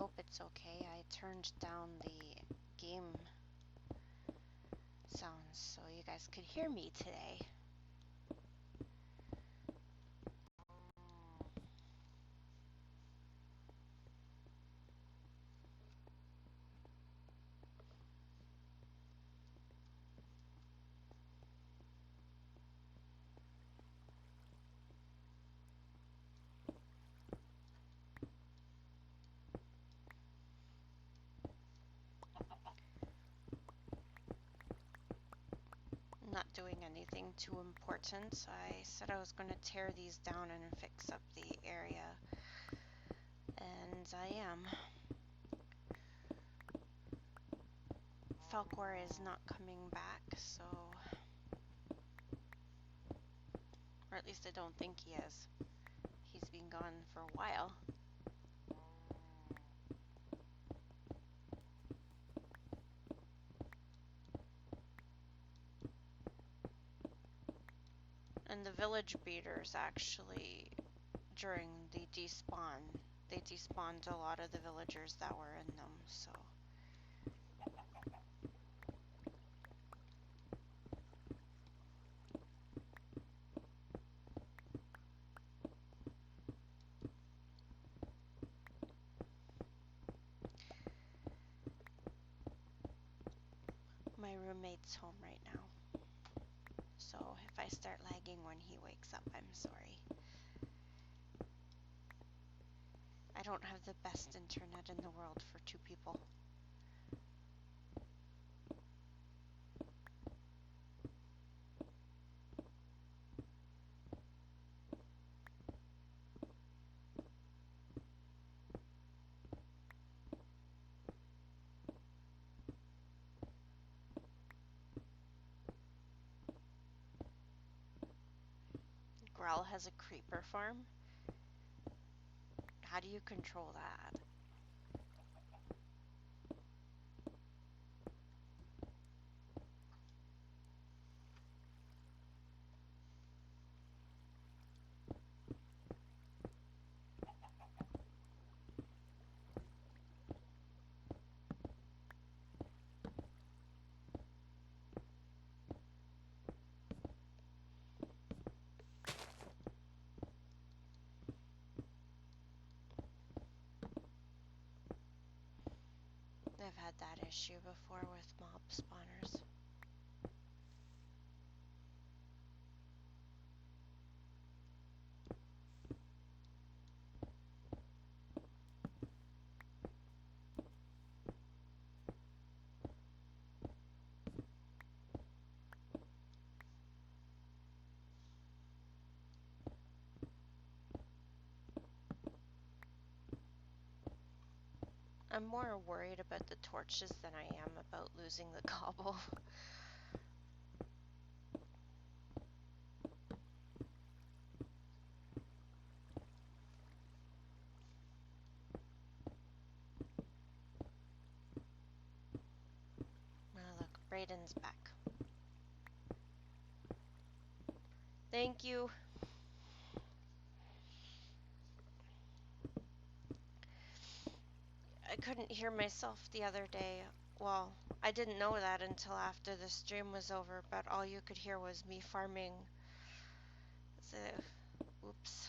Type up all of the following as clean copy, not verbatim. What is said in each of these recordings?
hope it's okay. I turned down the game sounds so you guys could hear me today. Not doing anything too important. I said I was going to tear these down and fix up the area, and I am. Falcor is not coming back, so... Or at least I don't think he is. He's been gone for a while. And the village breeders actually, during the despawn, they despawned a lot of the villagers that were in them, so... My roommate's home right now. So if I start lagging when he wakes up, I'm sorry. I don't have the best internet in the world for two people. Growl has a creeper farm. How do you control that? I've had that issue before with mob spawners. I'm more worried about the torches than I am about losing the cobble. Oh, look, Brayden's back. Thank you. I couldn't hear myself the other day. Well, I didn't know that until after the stream was over, but all you could hear was me farming. So, oops.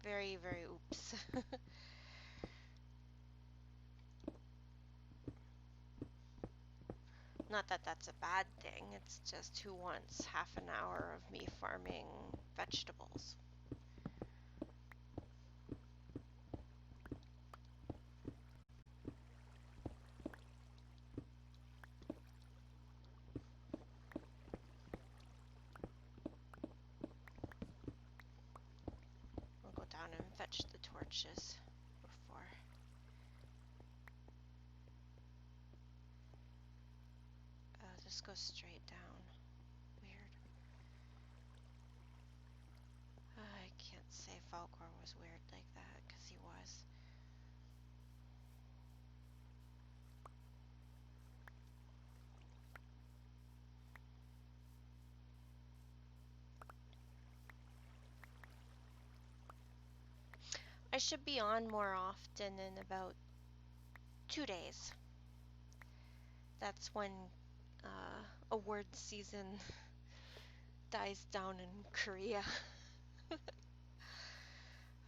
Very, very oops. Not that that's a bad thing, it's just who wants half an hour of me farming vegetables? I'll go down and fetch the torches before. Oh, this goes straight down. Weird. I can't say Falcor was weird like that, because he was. I should be on more often in about 2 days. That's when award season dies down in Korea.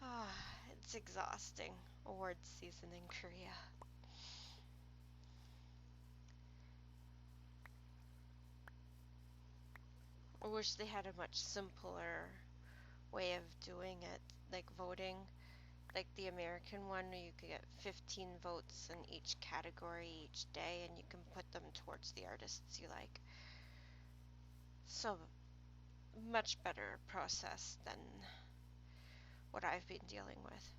Ah, it's exhausting, award season in Korea. I wish they had a much simpler way of doing it, like voting, like the American one where you could get 15 votes in each category each day and you can put them towards the artists you like. So much better process than what I've been dealing with.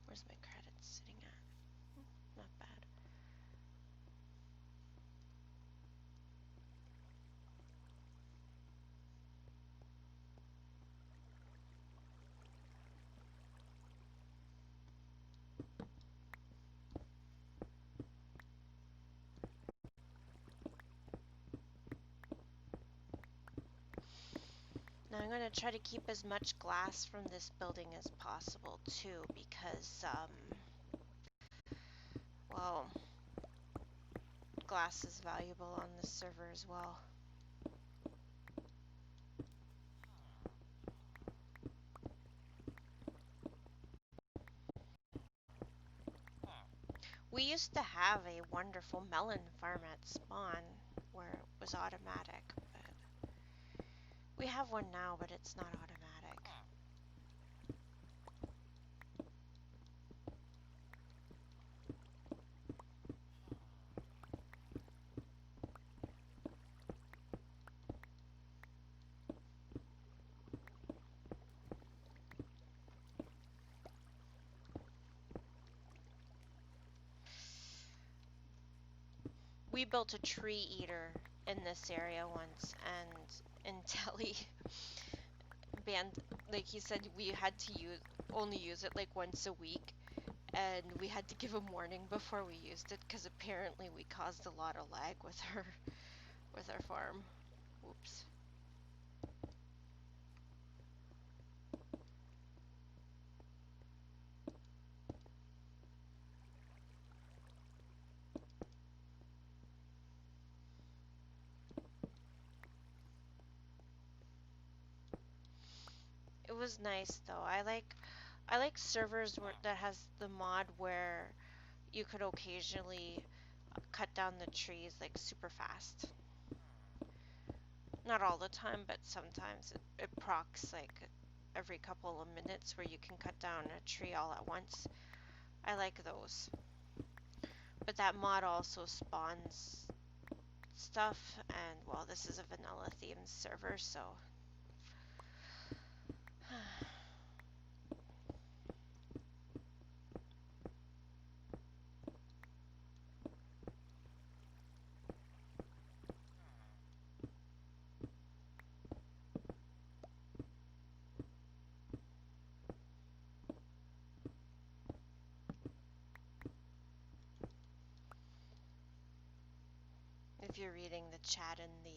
Where's my credits sitting at? Not bad. Now I'm going to try to keep as much glass from this building as possible too, because well, glass is valuable on this server as well. We used to have a wonderful melon farm at spawn where it was automatic, but we have one now, but it's not automatic. We built a tree eater in this area once, and until he banned, like he said, we had to only use it like once a week, and we had to give him warning before we used it because apparently we caused a lot of lag with our farm. Oops. It was nice though. I like servers that has the mod where you could occasionally cut down the trees like super fast. Not all the time, but sometimes it procs like every couple of minutes where you can cut down a tree all at once. I like those. But that mod also spawns stuff, and well, this is a vanilla themed server, so if you're reading the chat in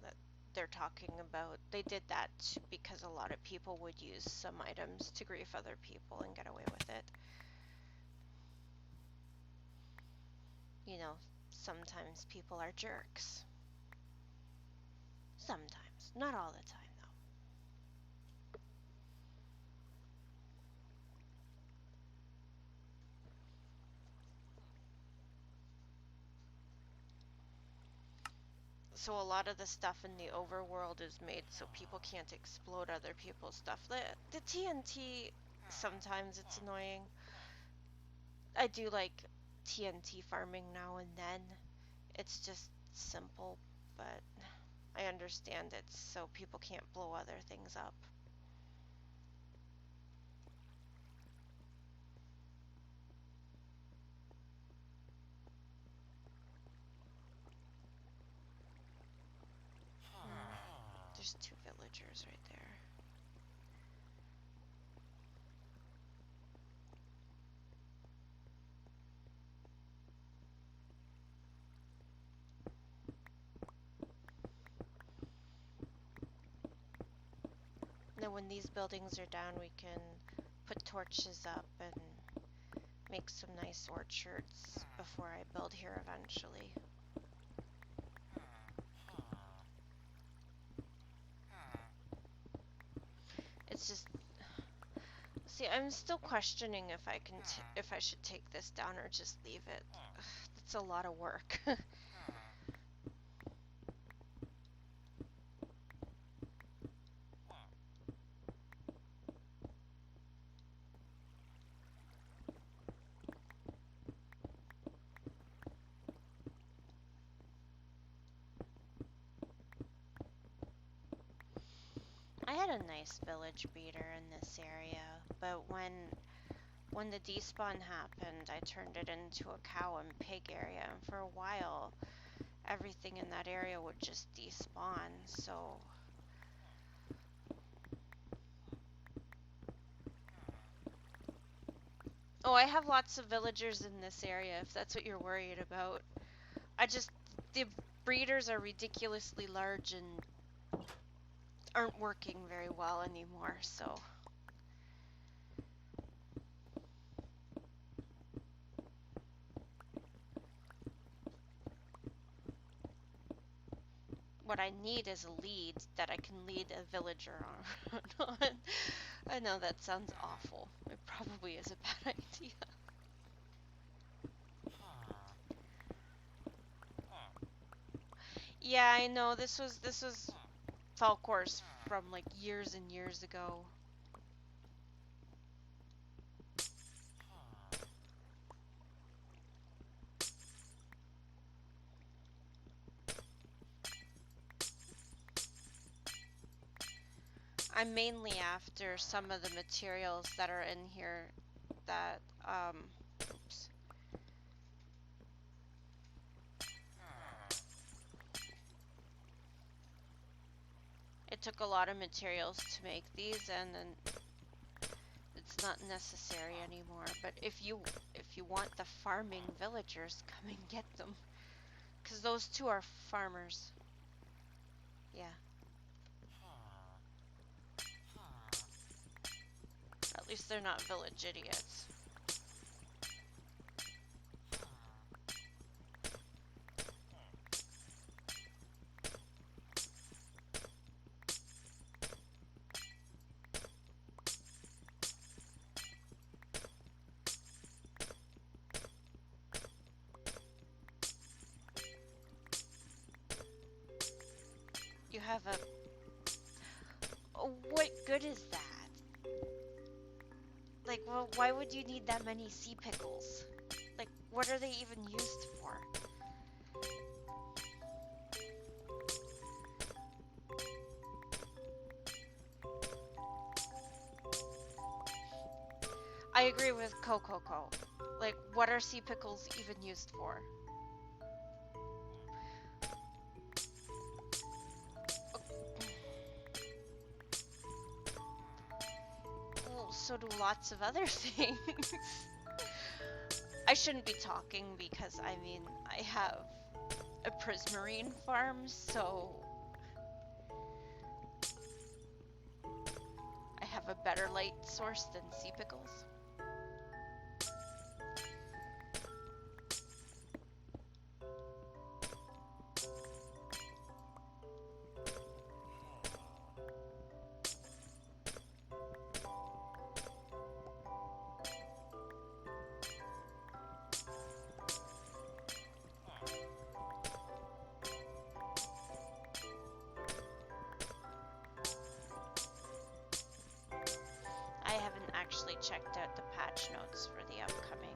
that they're talking about, they did that because a lot of people would use some items to grief other people and get away with it. You know, sometimes people are jerks. Sometimes, not all the time though. So a lot of the stuff in the overworld is made so people can't explode other people's stuff. The TNT, sometimes it's annoying. I do like TNT farming now and then. It's just simple, but I understand it's so people can't blow other things up. There's 2 villagers right there. then when these buildings are down, we can put torches up and make some nice orchards before I build here eventually. It's just, see, I'm still questioning if I can, if I should take this down or just leave it. It's a lot of work. I had a nice village breeder in this area, but when the despawn happened, I turned it into a cow and pig area, and for a while, everything in that area would just despawn, so... Oh, I have lots of villagers in this area, if that's what you're worried about. The breeders are ridiculously large and aren't working very well anymore, so... What I need is a lead that I can lead a villager on. I know that sounds awful. It probably is a bad idea. Yeah, I know this was Falcor's from like years and years ago. I'm mainly after some of the materials that are in here that oops. It took a lot of materials to make these, and then it's not necessary anymore. But if you want the farming villagers, come and get them, because those two are farmers. Yeah. At least they're not village idiots. You have a... Oh, what good is that? Like, well, why would you need that many sea pickles? Like, what are they even used for? I agree with Coco. Like, what are sea pickles even used for? Well, so do lots of other things. I shouldn't be talking because, I mean, I have a prismarine farm, so I have a better light source than sea pickles. I haven't actually checked out the patch notes for the upcoming.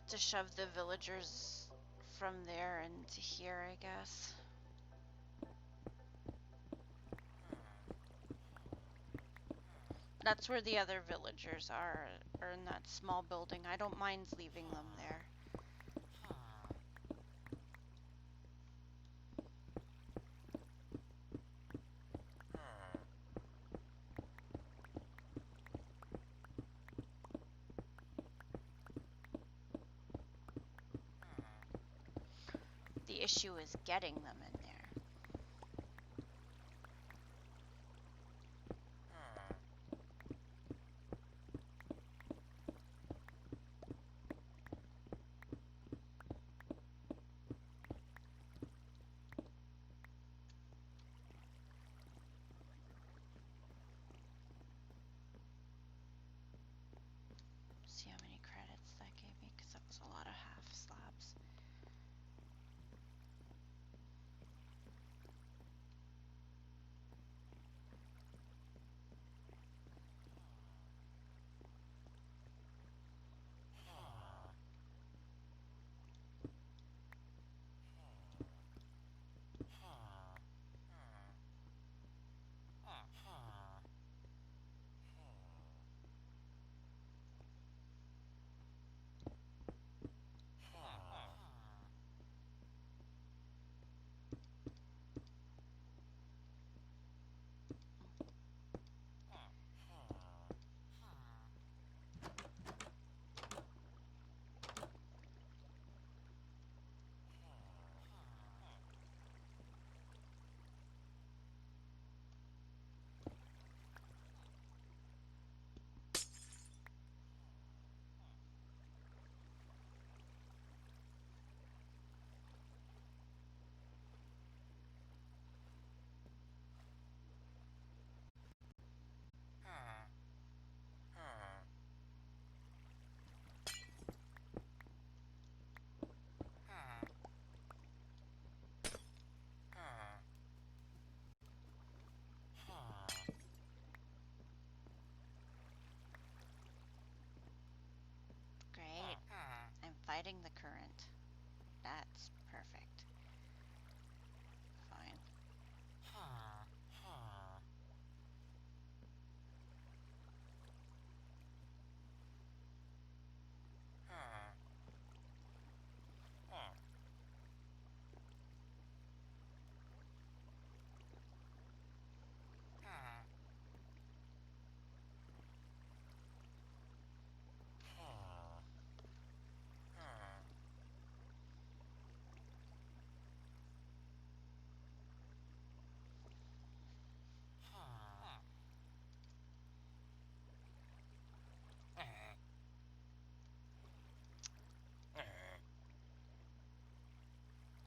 to shove the villagers from there into here, I guess. That's where the other villagers are in that small building. I don't mind leaving them there. The issue is getting them in there. See how many credits that gave me, because that was a lot of half slabs. Great. I'm fighting the current. That's perfect. Fine.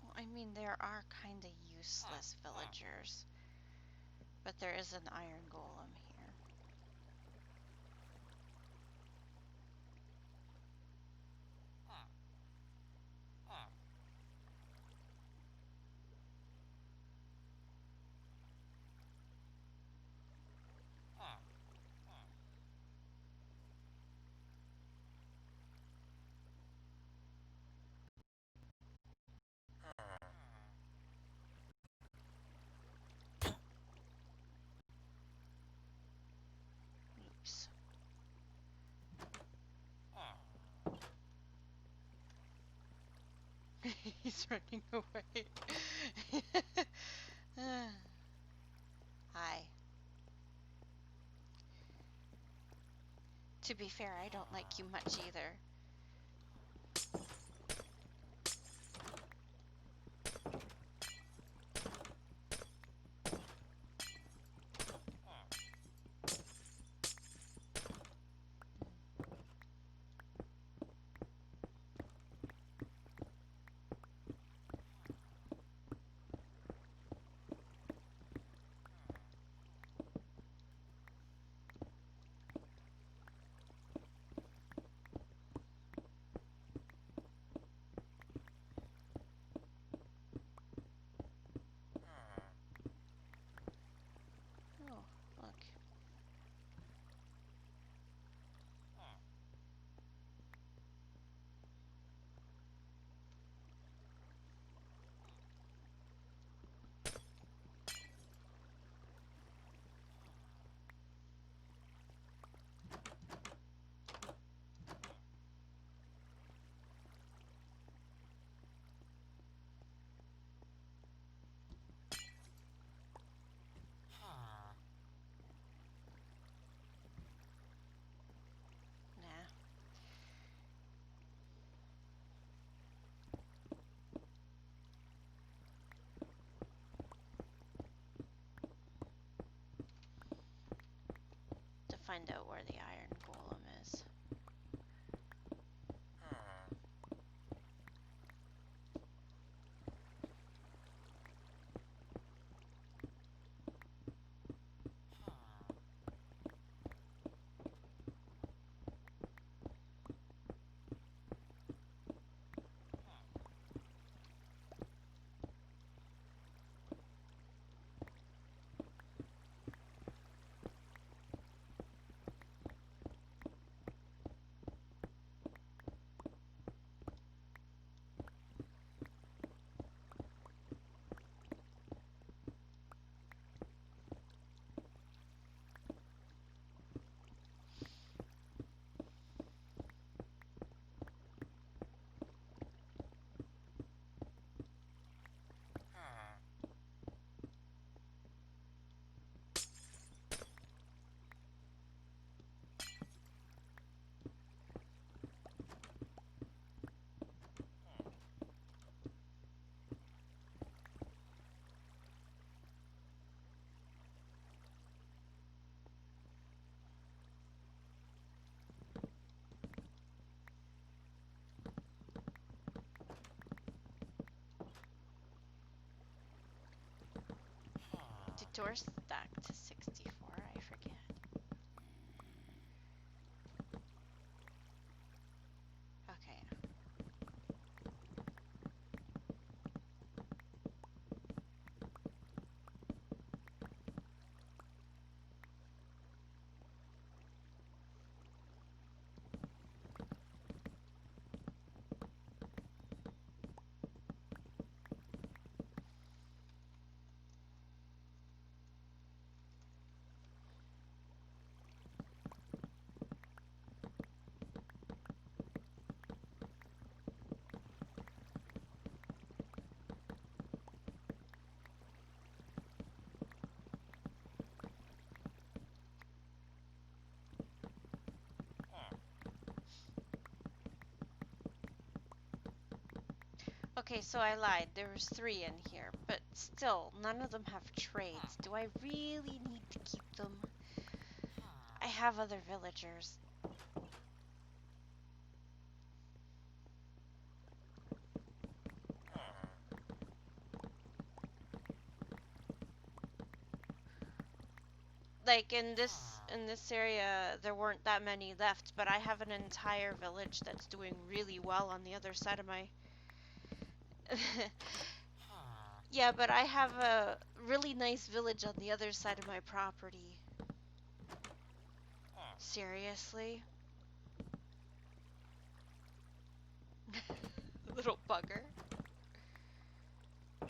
Well, I mean, there are kind of useless villagers, but there is an iron golem here. Oops. He's running away. Hi. To be fair, I don't like you much either. find out where the iron golem is. Detour stack to 64, I forget. Okay. Okay, so I lied. There was 3 in here, but still, none of them have trades. Do I really need to keep them? I have other villagers. Like in this area, there weren't that many left, but I have an entire village that's doing really well on the other side of my... Yeah, but I have a really nice village on the other side of my property. Seriously? Little bugger. Oh.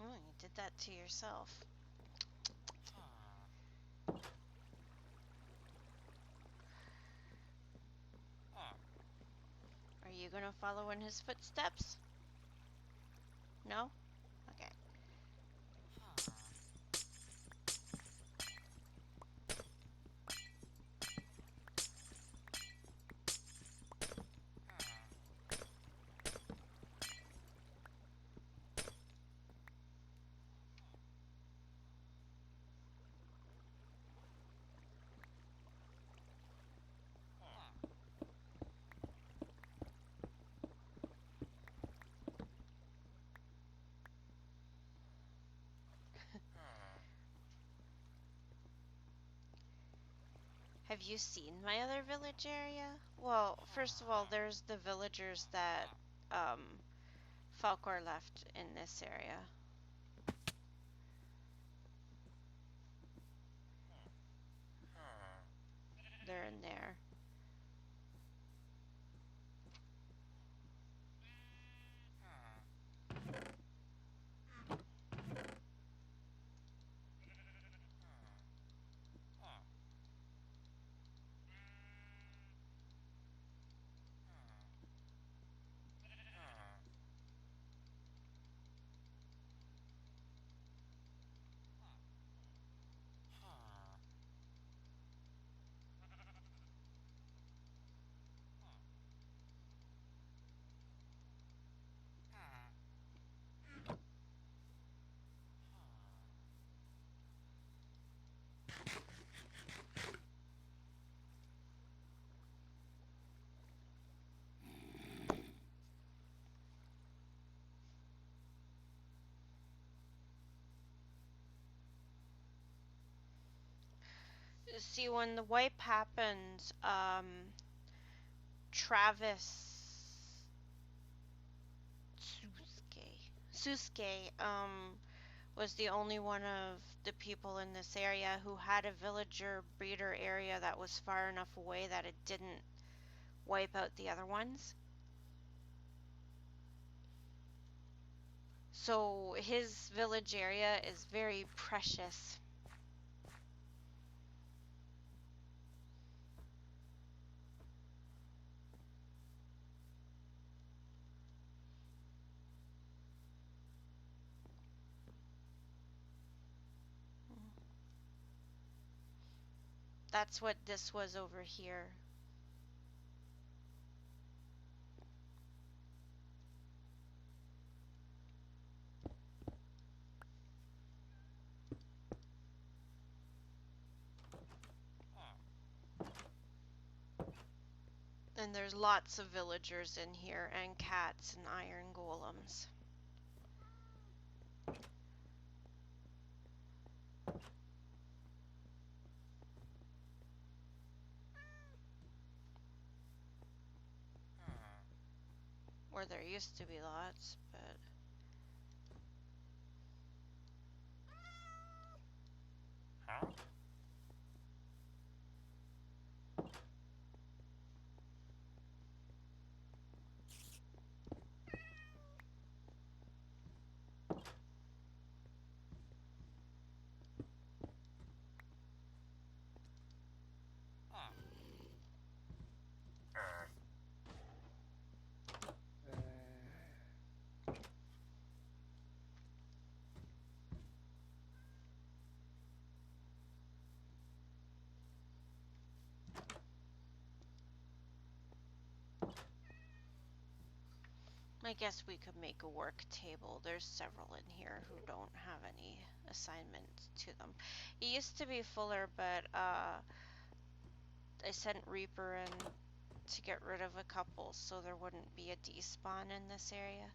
Oh, you did that to yourself. Are you gonna follow in his footsteps? No? Okay. Have you seen my other village area? Well, first of all, there's the villagers that Falkor left in this area. They're in there. See, when the wipe happened, Travis Suske was the only one of the people in this area who had a villager breeder area that was far enough away that it didn't wipe out the other ones. So his village area is very precious. That's what this was over here. And there's lots of villagers in here, and cats and iron golems. Where there used to be lots, but... I guess we could make a work table. There's several in here who don't have any assignments to them. It used to be fuller, but I sent Reaper in to get rid of a couple so there wouldn't be a despawn in this area.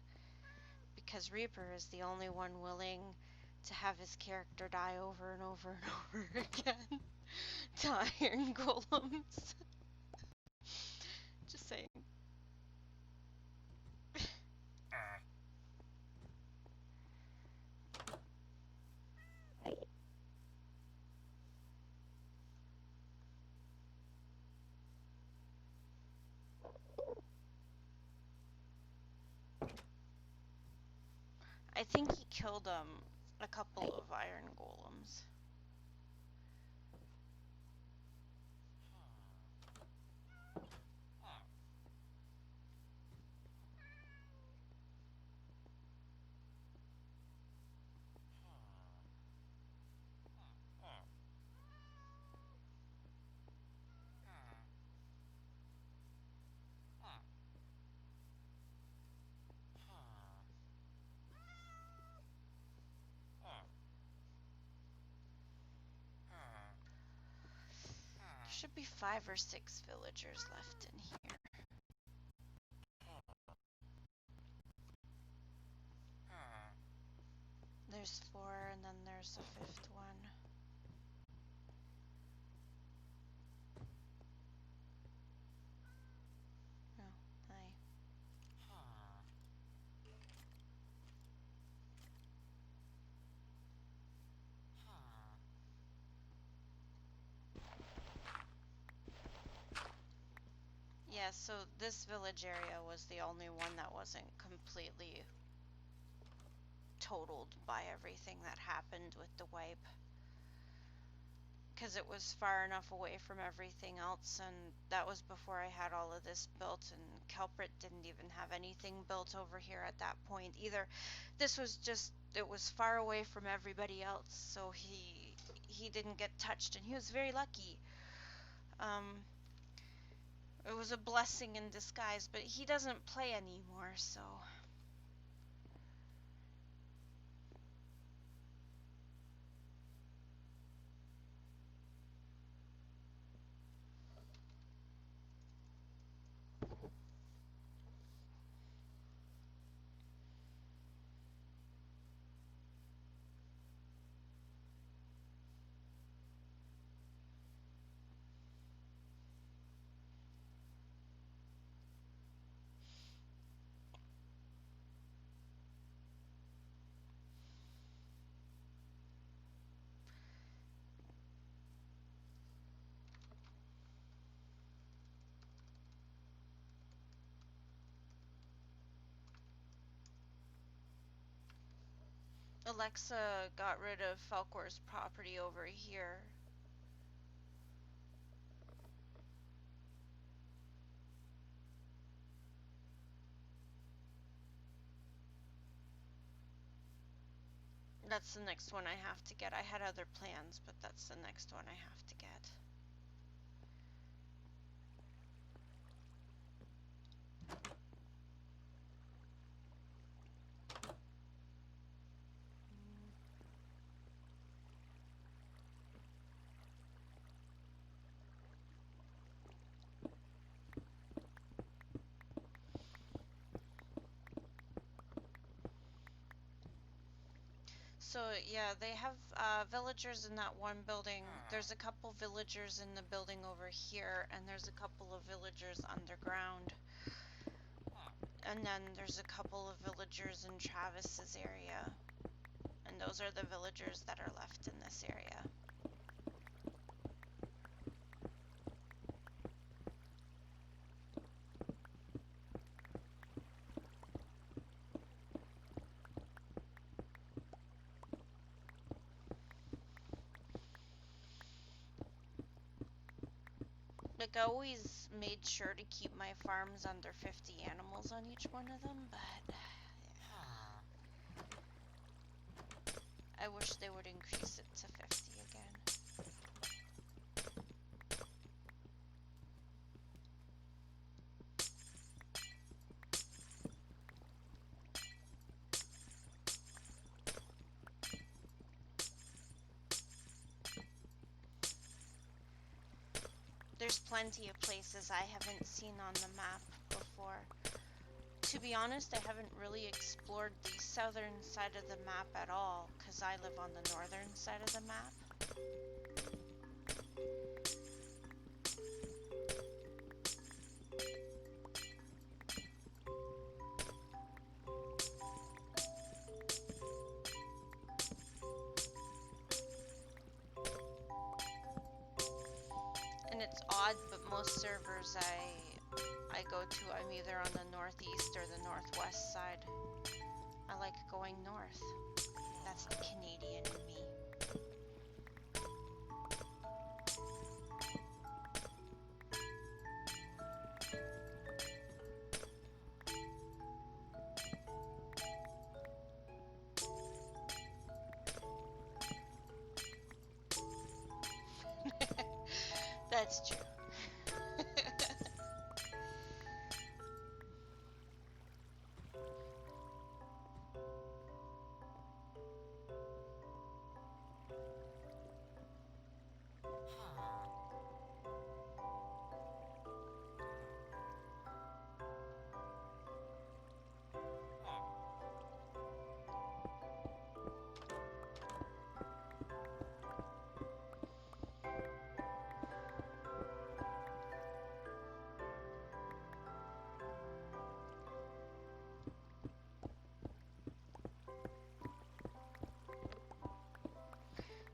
Because Reaper is the only one willing to have his character die over and over and over again to iron golems. Just saying. I think he killed a couple of iron golems. There should be 5 or 6 villagers left in here. There's 4 and then there's a 5th one. Oh, hi. Yeah, so this village area was the only one that wasn't completely totaled by everything that happened with the wipe. Because it was far enough away from everything else, and that was before I had all of this built, and Kelprit didn't even have anything built over here at that point either. This was just, it was far away from everybody else, so he didn't get touched, and he was very lucky. It was a blessing in disguise, but he doesn't play anymore, so... Alexa got rid of Falcor's property over here. That's the next one I have to get. I had other plans, but that's the next one I have to get. So yeah, they have villagers in that one building. There's a couple villagers in the building over here, and there's a couple of villagers underground. And then there's a couple of villagers in Travis's area. And those are the villagers that are left in this area. Like, I always made sure to keep my farms under 50 animals on each one of them, but I wish they would increase it to 50 again. There's plenty of places I haven't seen on the map before. To be honest, I haven't really explored the southern side of the map at all, because I live on the northern side of the map. And it's odd, but most servers I go to, I'm either on the northeast or the northwest side. I like going north. That's the Canadian in me. That's true.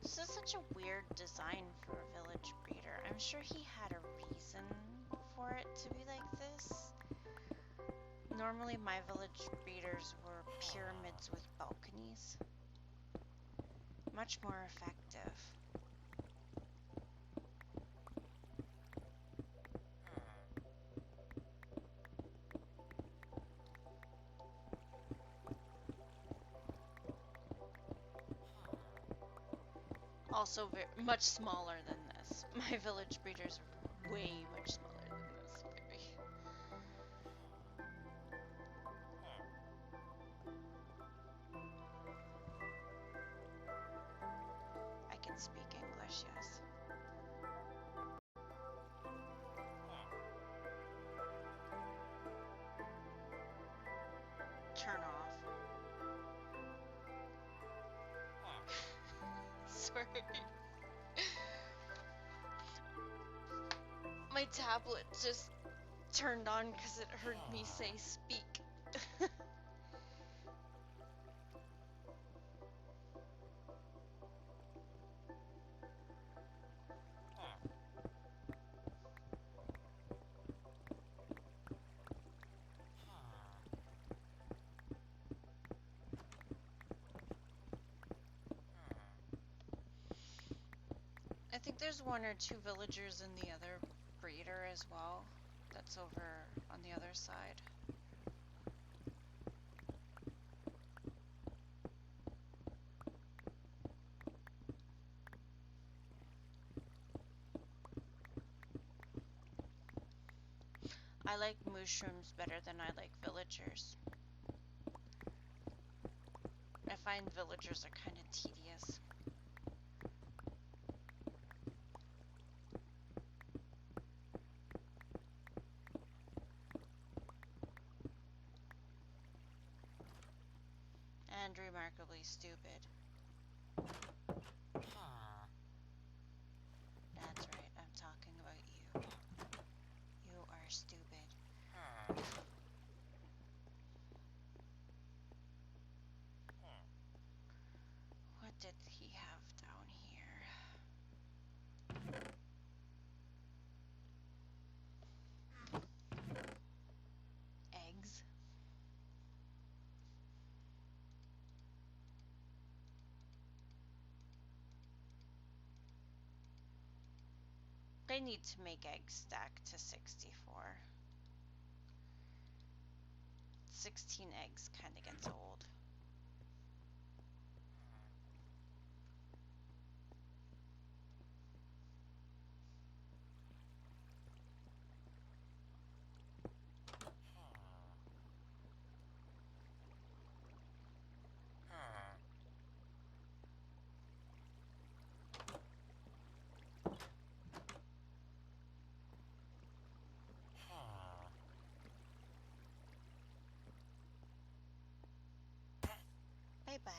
This is such a weird design for a village breeder. I'm sure he had a reason for it to be like this. Normally my village breeders were pyramids with balconies. Much more effective. Also much smaller than this. My village breeders are way much smaller than this. Very. I can speak English, yes. Turn off. Sorry. My tablet just turned on because it heard me say speak. think there's one or two villagers in the other breeder as well. That's over on the other side. I like mushrooms better than I like villagers. I find villagers are kind of tedious. And remarkably stupid. That's right, I'm talking about you. You are stupid. What did he have down here? Eggs. They need to make eggs stack to 64. 16 eggs kind of gets old. Bye-bye.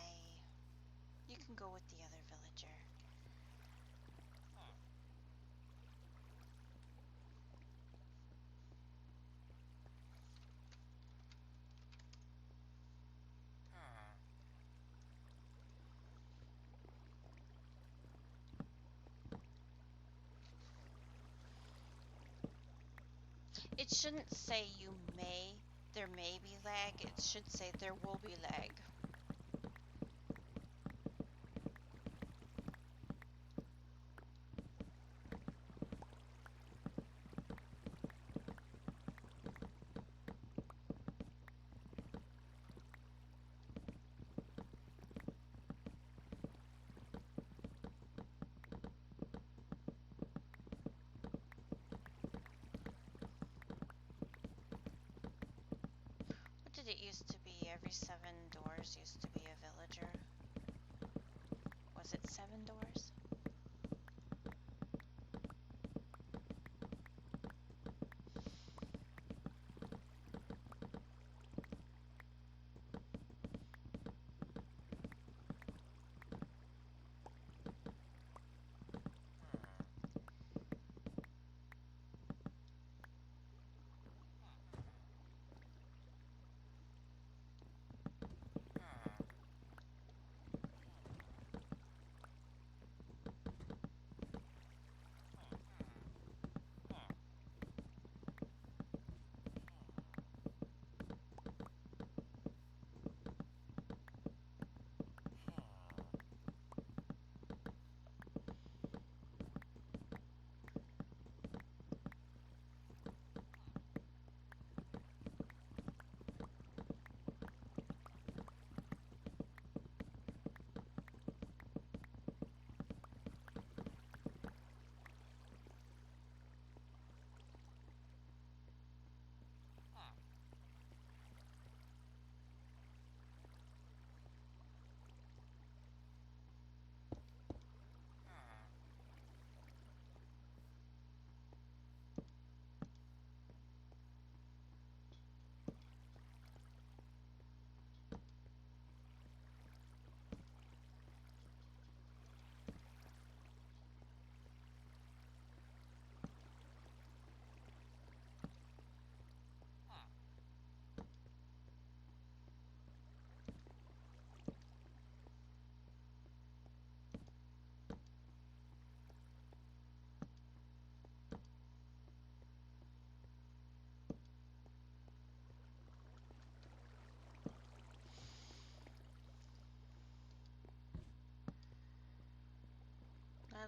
You can go with the other villager. It shouldn't say there may be lag. It should say there will be lag. What did it used to be? Every 7 doors used to be a villager. Was it 7 doors?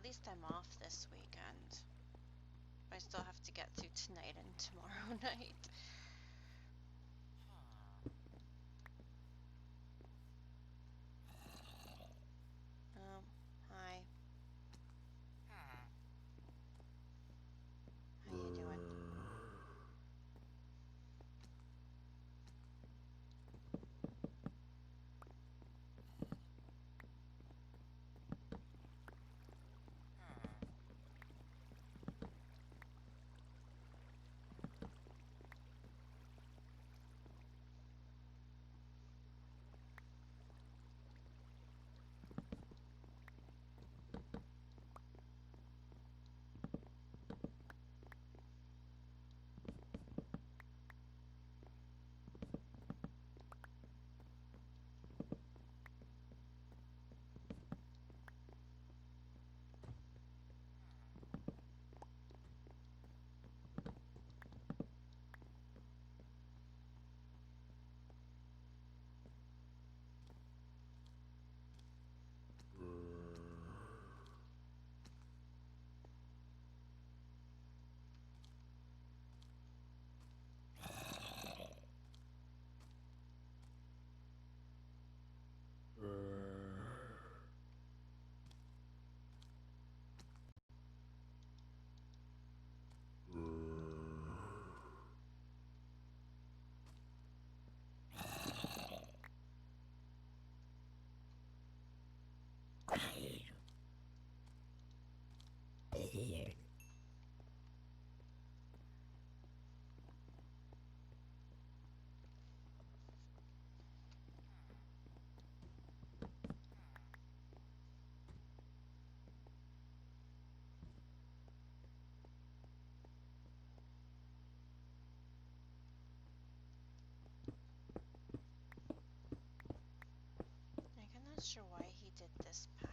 At least I'm off this weekend. I still have to get through tonight and tomorrow night. Hi. How you doing? Like, I'm not sure why he did this pattern.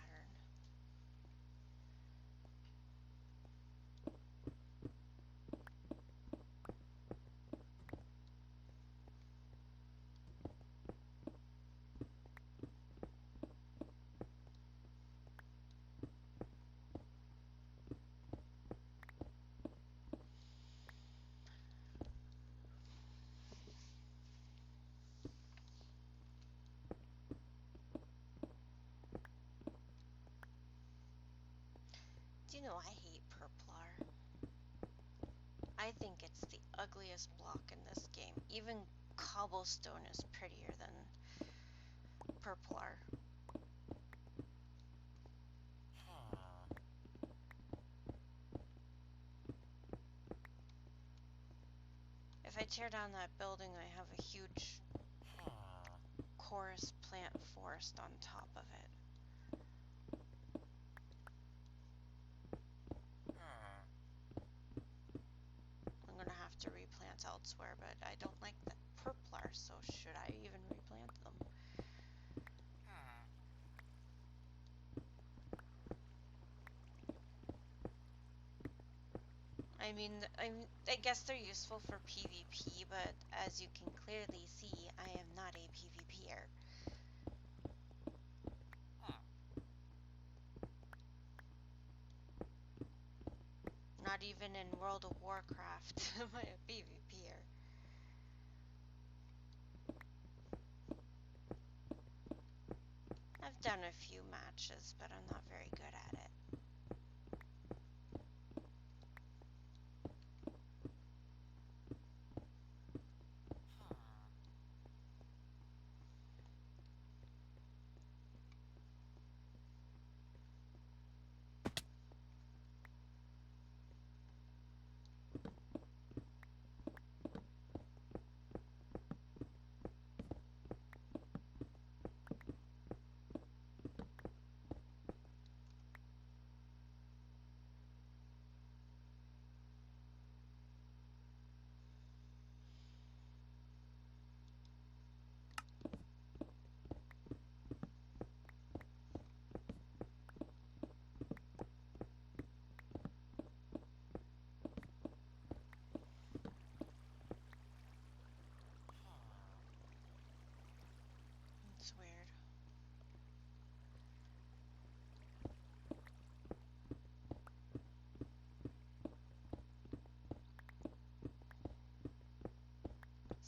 Do you know I hate Purplar? I think it's the ugliest block in this game. Even cobblestone is prettier than Purplar. If I tear down that building, I have a huge chorus plant forest on top of it. I'm gonna have to replant elsewhere, but I don't like the Purplar, so should I even replant them? I guess they're useful for PvP, but as you can clearly see, I am not a PvPer. Not even in World of Warcraft am I a PvPer. I've done a few matches, but I'm not very good at it.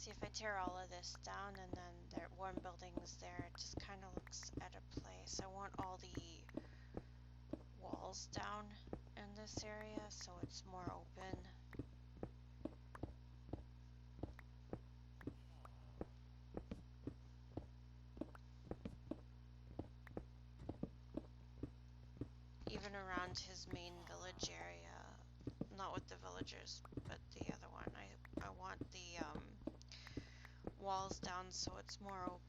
See, if I tear all of this down and then there one building's there, it just kind of looks out of place. I want all the walls down in this area so it's more open. Even around his main village area, not with the villagers, but the other one. I want the walls down so it's more open.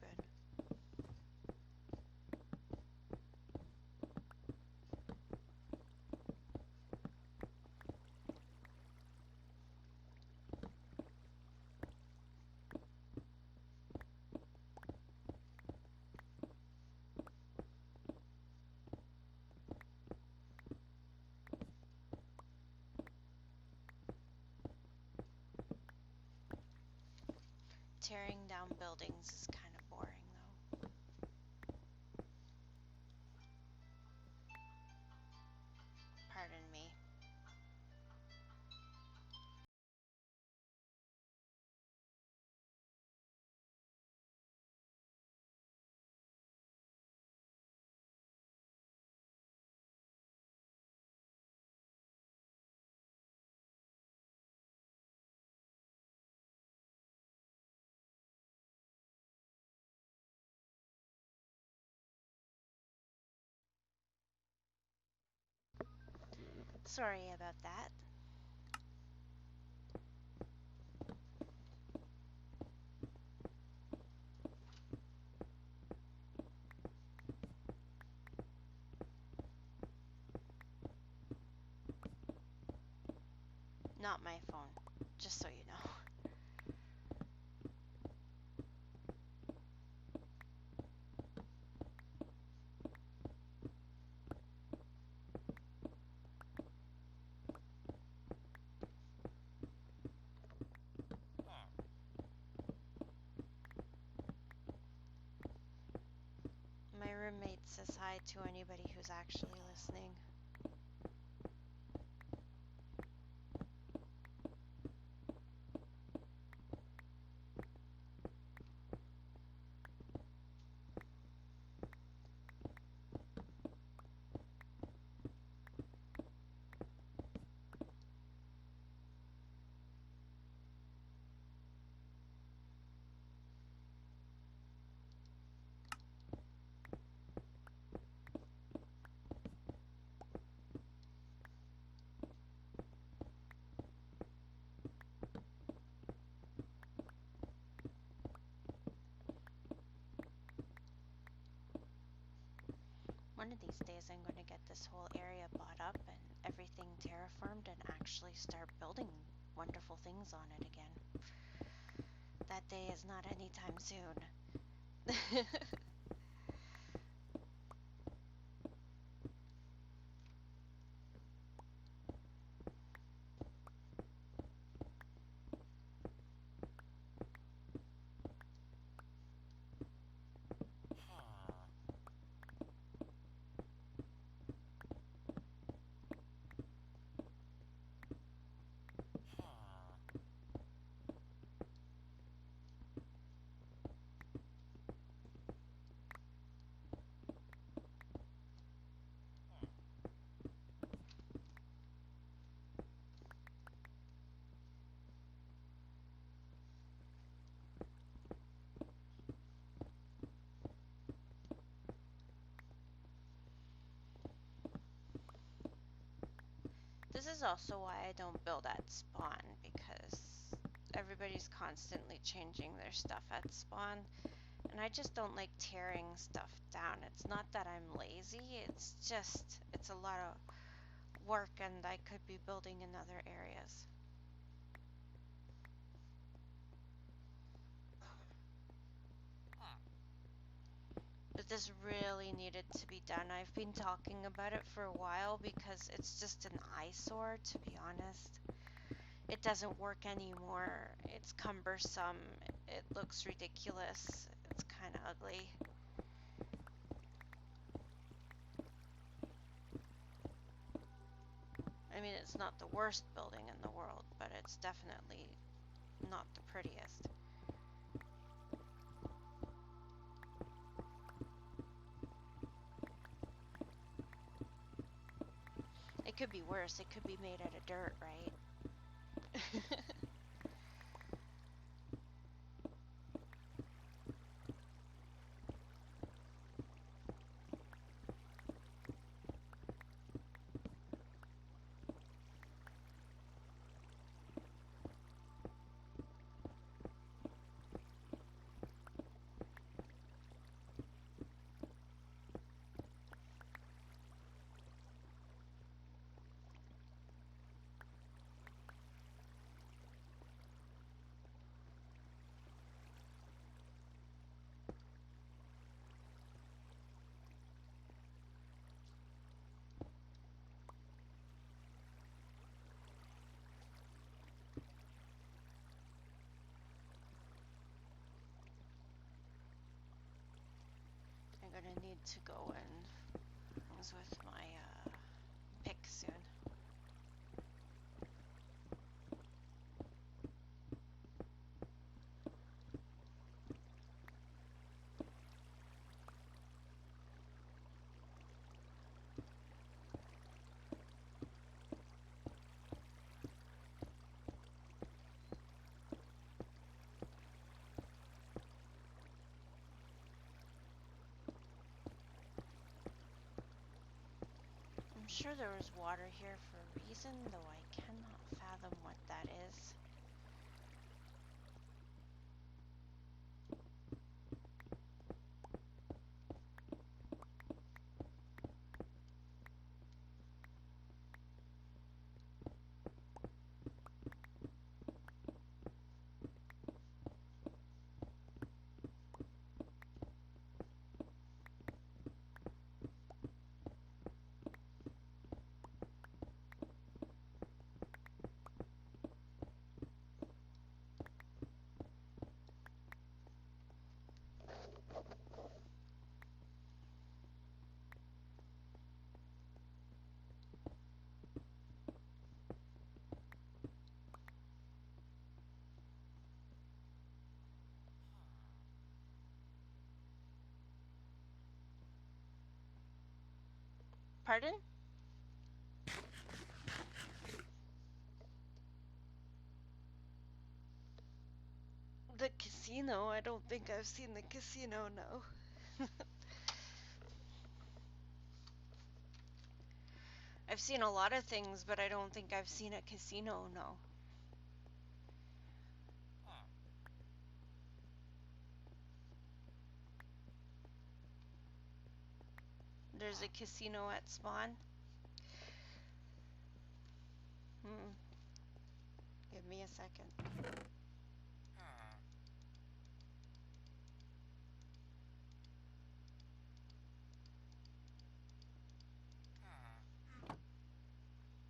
Tearing down buildings is kind of boring though. Pardon me. Sorry about that. Not my phone, just so you know. My roommate says hi to anybody who's actually listening. One of these days I'm going to get this whole area bought up and everything terraformed and actually start building wonderful things on it again. That day is not anytime soon. This is also why I don't build at spawn, because everybody's constantly changing their stuff at spawn, and I just don't like tearing stuff down. It's not that I'm lazy, it's just, it's a lot of work and I could be building in other areas. But this really needed to be done. I've been talking about it for a while because it's just an eyesore, to be honest. It doesn't work anymore. It's cumbersome. It looks ridiculous. It's kind of ugly. I mean, it's not the worst building in the world, but it's definitely not the prettiest. It could be worse. It could be made out of dirt, right? I'm gonna need to go and things with my pick soon. I'm sure there was water here for a reason, though I cannot fathom what that is. Pardon? The casino? I don't think I've seen the casino, no. I've seen a lot of things, but I don't think I've seen a casino, no. There's a casino at Spawn. Hmm. Give me a second.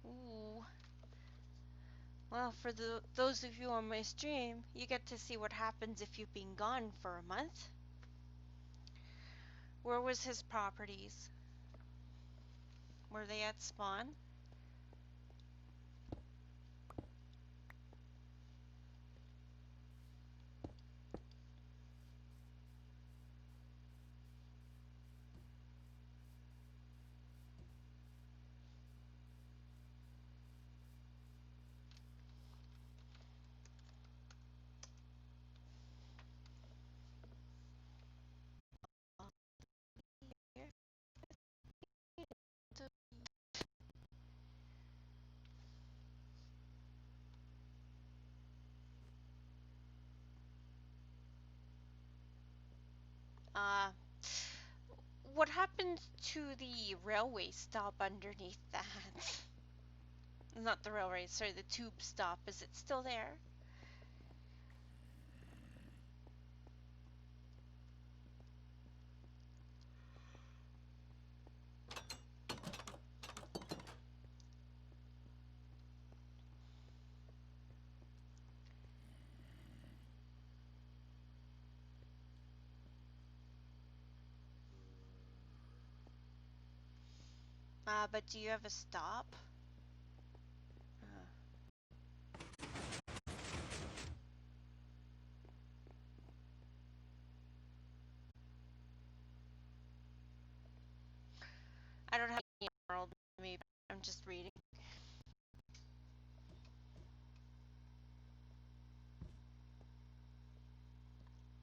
Ooh. Well, for those of you on my stream, you get to see what happens if you've been gone for a month. Where was his properties? Were they at Spawn? Uh, what happened to the railway stop underneath that? Not the railway, sorry, the tube stop. Is it still there? But do you have a stop? Uh, I don't have any Emerald, maybe. I'm just reading.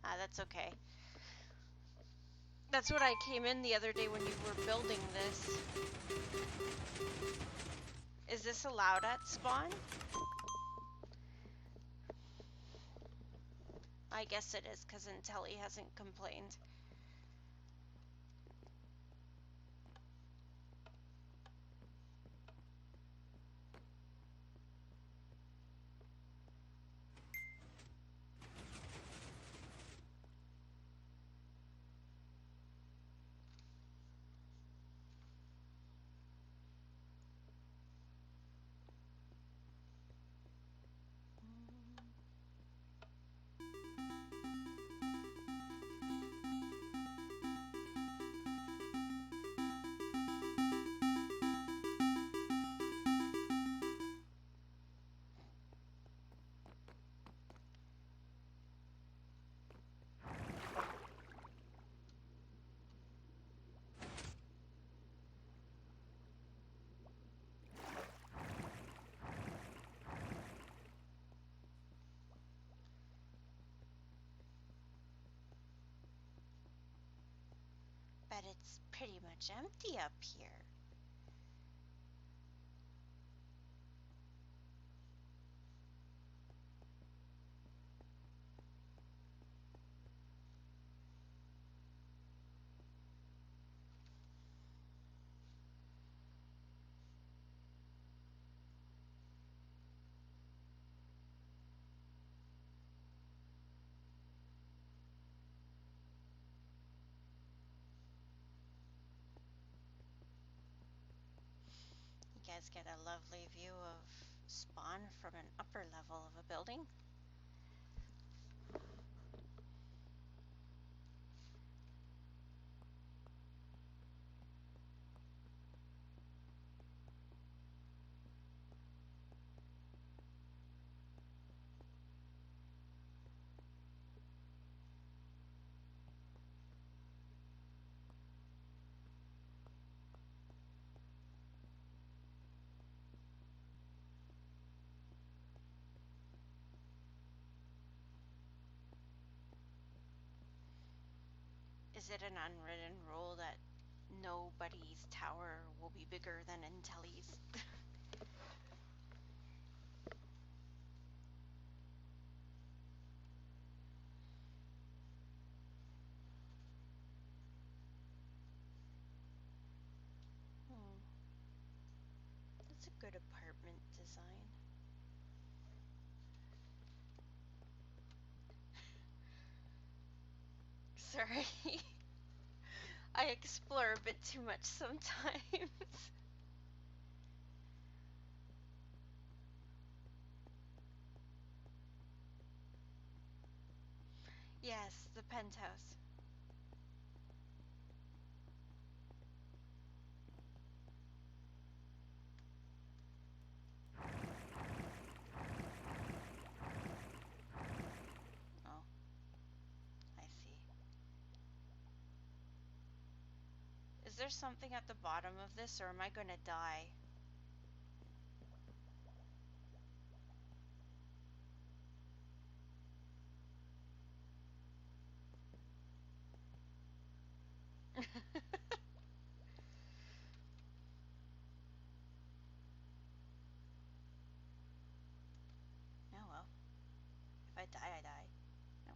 Ah, that's okay. That's what I came in the other day when you were building this. Is this allowed at spawn? I guess it is, because Intelli hasn't complained. But it's pretty much empty up here. You guys get a lovely view of spawn from an upper level of a building. Is it an unwritten rule that nobody's tower will be bigger than Intelli's? Hmm. That's a good apartment design. Sorry. I explore a bit too much sometimes. Yes, the penthouse. Oh, I see. Is there something at the bottom of this, or am I gonna die? Oh well. If I die, I die. No.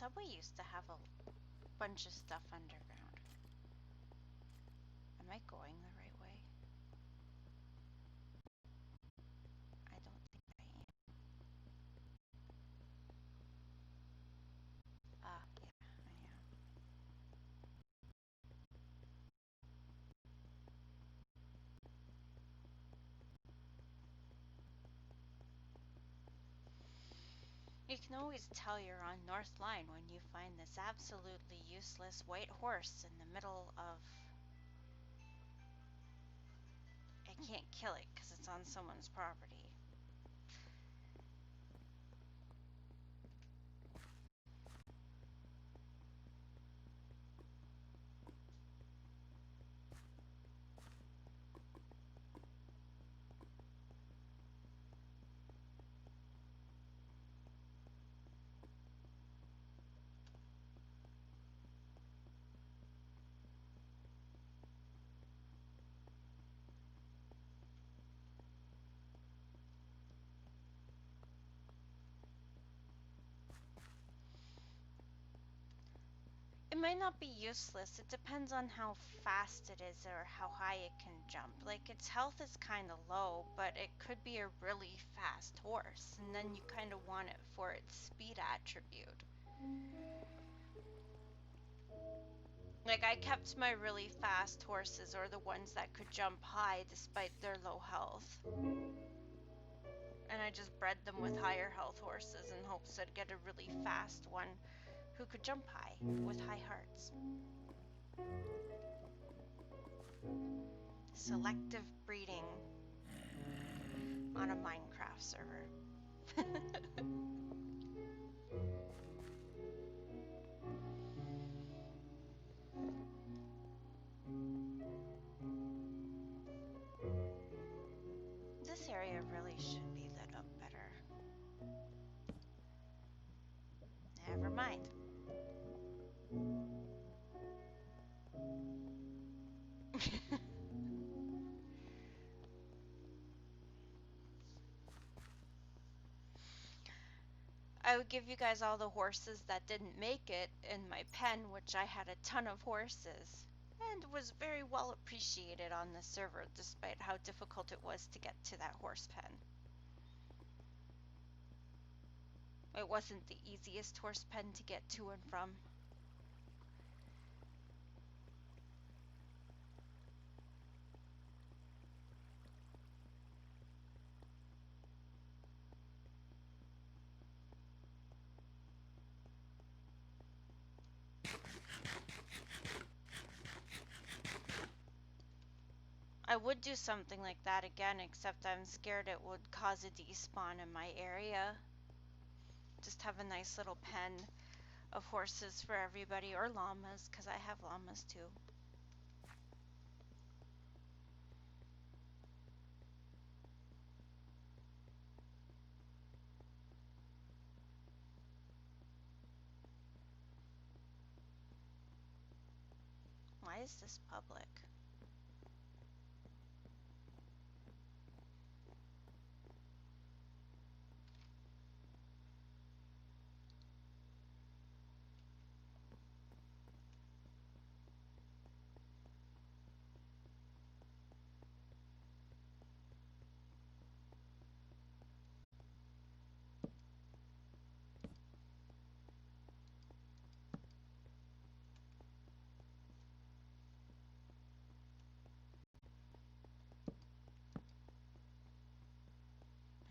subway used to have a bunch of stuff underground. Am I going the right way? I don't think I am. Ah, yeah, I am. You can always tell you're on North Line when you find this absolutely useless white horse in the middle of. I can't kill it because it's on someone's property. It might not be useless. It depends on how fast it is or how high it can jump. Like, its health is kind of low, but it could be a really fast horse, and then you kind of want it for its speed attribute. Like, I kept my really fast horses, or the ones that could jump high despite their low health. And I just bred them with higher health horses in hopes I'd get a really fast one who could jump high with high hearts. Selective breeding on a Minecraft server. This area really should be lit up better. Never mind. I would give you guys all the horses that didn't make it in my pen, which I had a ton of horses, and was very well appreciated on the server despite how difficult it was to get to that horse pen. It wasn't the easiest horse pen to get to and from. I would do something like that again, except I'm scared it would cause a despawn in my area. Just have a nice little pen of horses for everybody, or llamas, because I have llamas too. Why is this public?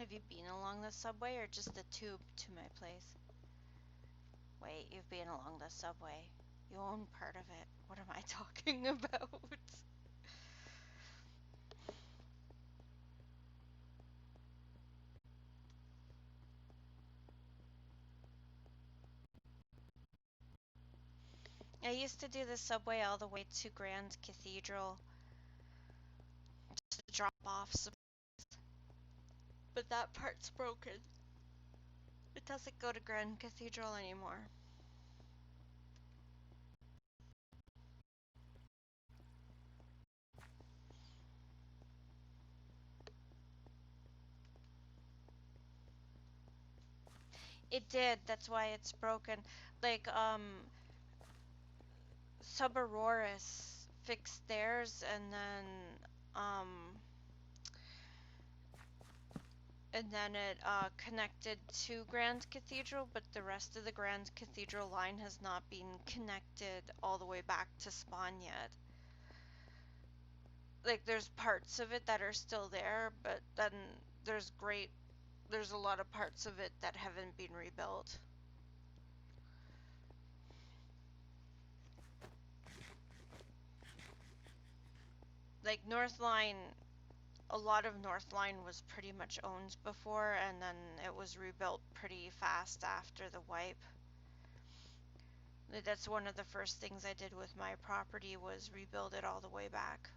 Have you been along the subway or just the tube to my place? Wait, you've been along the subway. You own part of it. What am I talking about? I used to do the subway all the way to Grand Cathedral to drop off supplies, but that part's broken. It doesn't go to Grand Cathedral anymore. It did. That's why it's broken. Like Subaurus fixed theirs, um and then it connected to Grand Cathedral, but the rest of the Grand Cathedral line has not been connected all the way back to Spawn yet. Like there's parts of it that are still there, but then there's great there's a lot of parts of it that haven't been rebuilt. Like North Line, a lot of North Line was pretty much owned before, and then it was rebuilt pretty fast after the wipe. That's one of the first things I did with my property was rebuild it all the way back.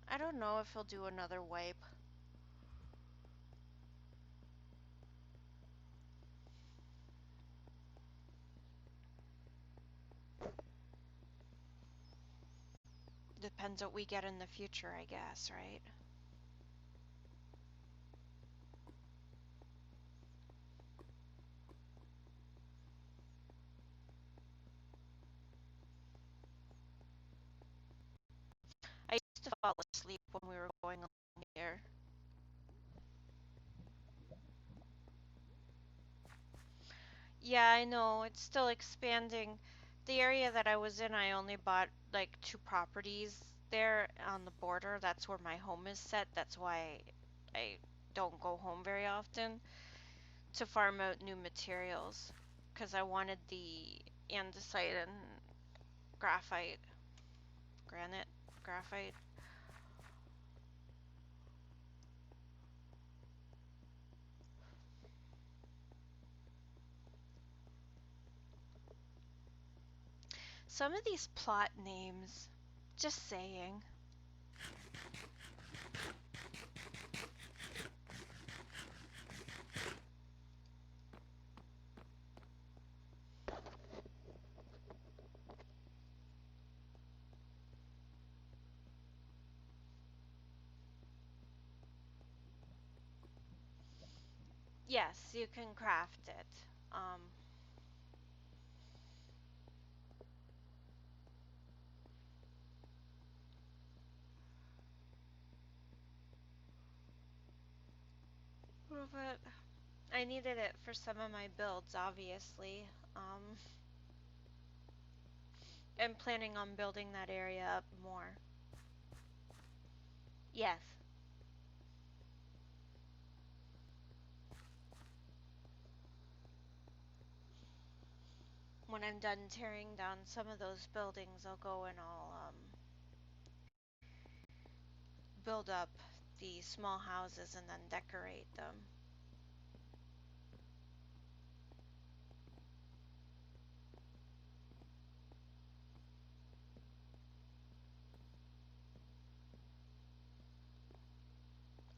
I don't know if he'll do another wipe. Depends what we get in the future, I guess, right? I used to fall asleep when we were going along here. Yeah, I know. It's still expanding. The area that I was in, I only bought like two properties there on the border. That's where my home is set. That's why I don't go home very often to farm out new materials because I wanted the andesite and graphite, granite, graphite. Some of these plot names, just saying. Yes, you can craft it. But I needed it for some of my builds, obviously. I'm planning on building that area up more. Yes. When I'm done tearing down some of those buildings, I'll go and I'll build up the small houses and then decorate them.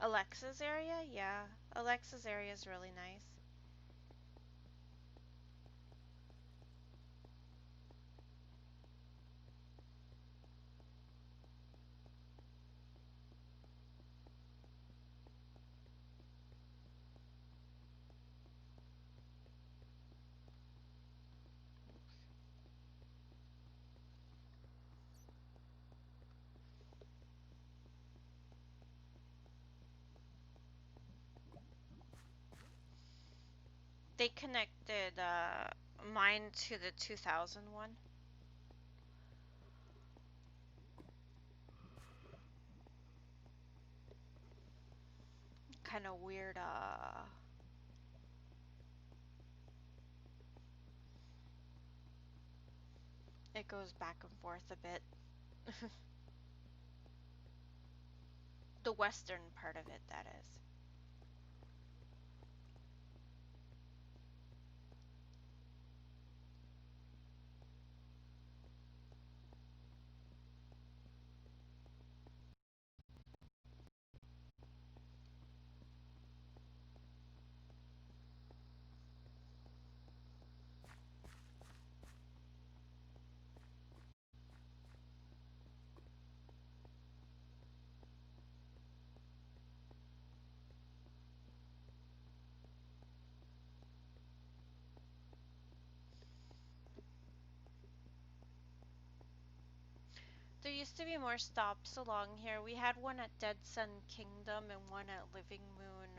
Alexa's area? Yeah. Alexa's area is really nice. They connected mine to the 2000 one. Kind of weird. It goes back and forth a bit. The western part of it, that is. There used to be more stops along here. We had one at Dead Sun Kingdom and one at Living Moon,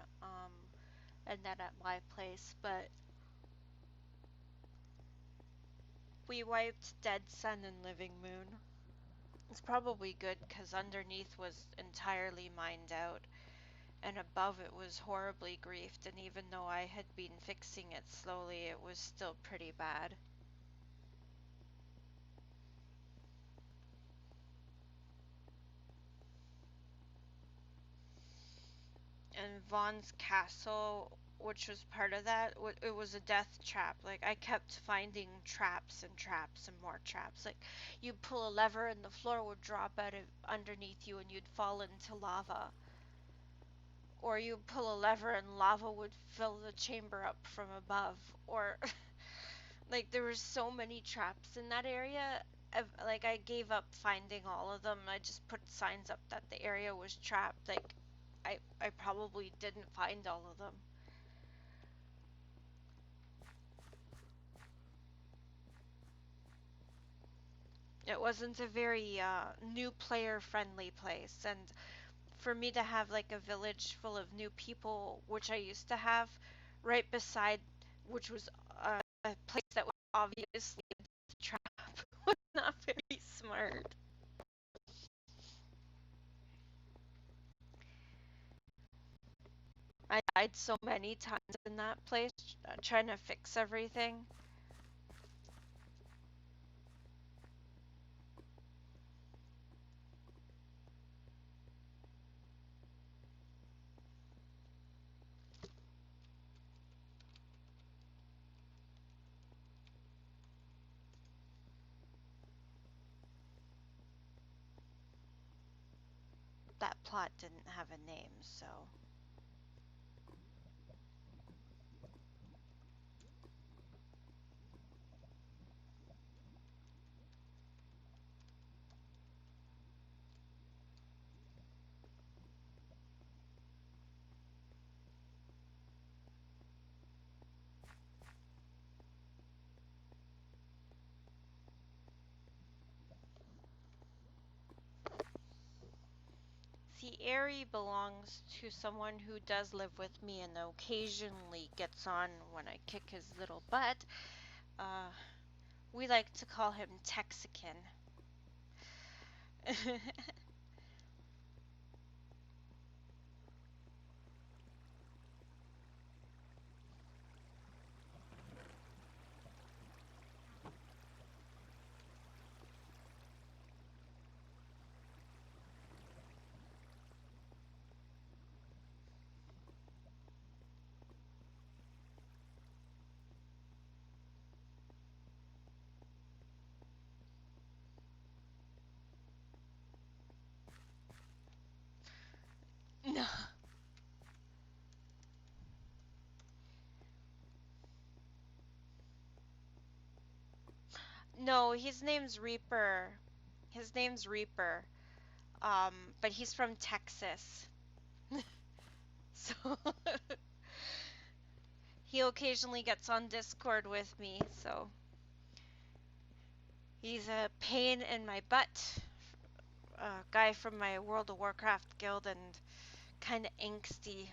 and then at my place, but we wiped Dead Sun and Living Moon. It's probably good because underneath was entirely mined out, and above it was horribly griefed, and even though I had been fixing it slowly, it was still pretty bad. And Vaughn's castle, which was part of that, it was a death trap. Like, I kept finding traps and traps and more traps. Like, you'd pull a lever and the floor would drop out of underneath you and you'd fall into lava. Or you'd pull a lever and lava would fill the chamber up from above. Or, like, there were so many traps in that area. Like, I gave up finding all of them. I just put signs up that the area was trapped. Like, I probably didn't find all of them. It wasn't a very new player friendly place, and for me to have like a village full of new people, which I used to have, right beside, which was a place that was obviously a trap, was not very smart. I died so many times in that place trying to fix everything. That plot didn't have a name, so see, Airy belongs to someone who does live with me and occasionally gets on when I kick his little butt. Uh, we like to call him Texican. No, no, his name's Reaper. His name's Reaper. But he's from Texas. So he occasionally gets on Discord with me, so he's a pain in my butt. A guy from my World of Warcraft guild and kind of angsty.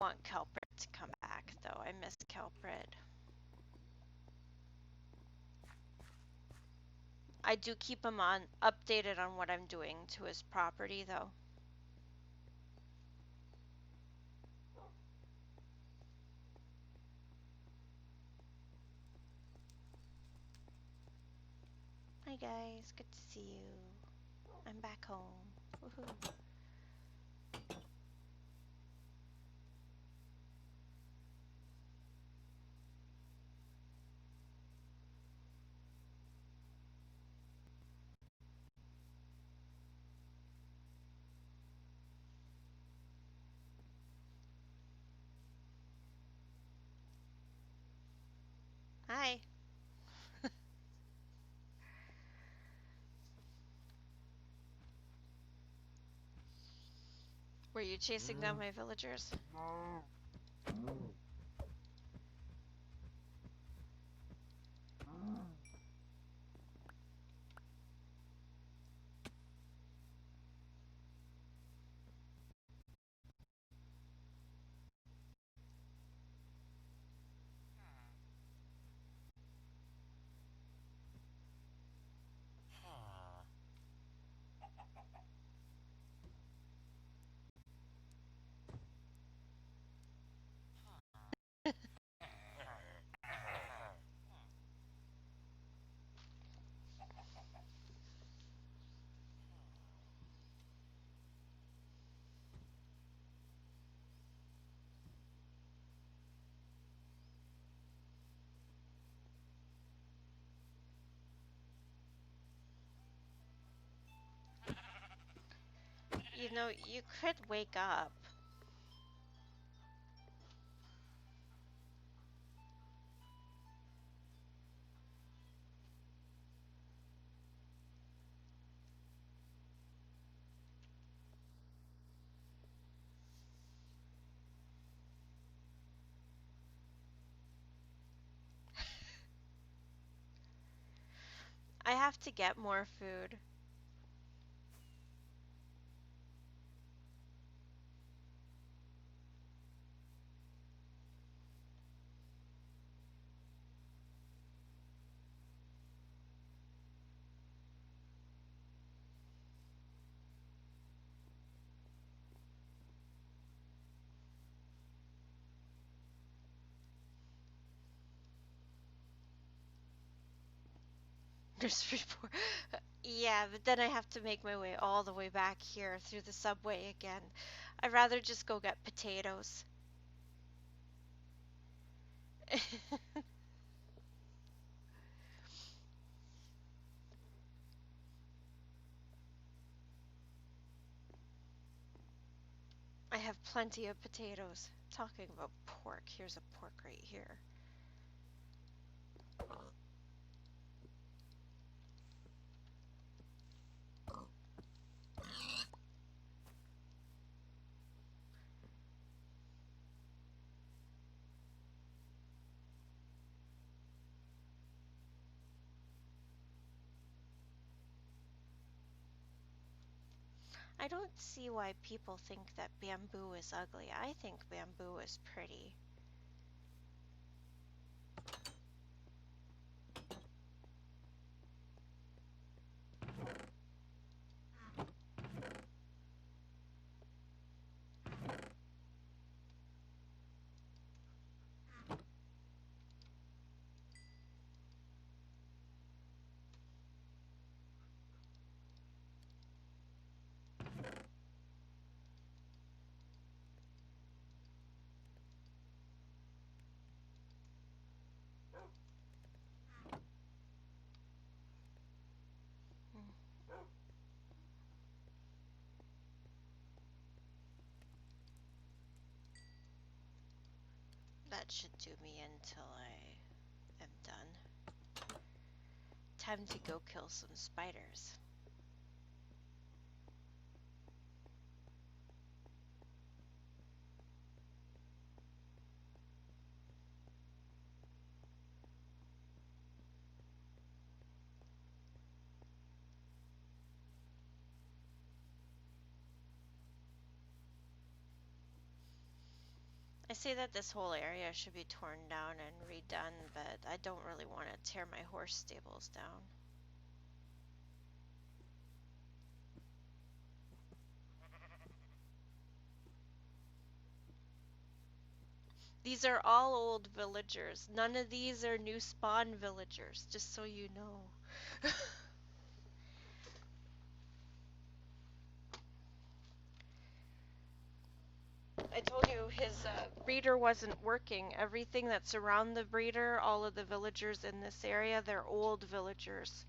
I want Kelprit to come back, though. I miss Kelprit. I do keep him on updated on what I'm doing to his property, though. Hi guys, good to see you. I'm back home. Woohoo. Hi. Were you chasing down my villagers? You know, you could wake up. I have to get more food. There's 3 more. Yeah, but then I have to make my way all the way back here through the subway again. I'd rather just go get potatoes. I have plenty of potatoes. Talking about pork, here's a pork right here. I don't see why people think that bamboo is ugly. I think bamboo is pretty. That should do me until I am done. Time to go kill some spiders. I say that this whole area should be torn down and redone, but I don't really want to tear my horse stables down. These are all old villagers. None of these are new spawn villagers, just so you know. I told you his breeder wasn't working. Everything that's around the breeder, all of the villagers in this area, they're old villagers.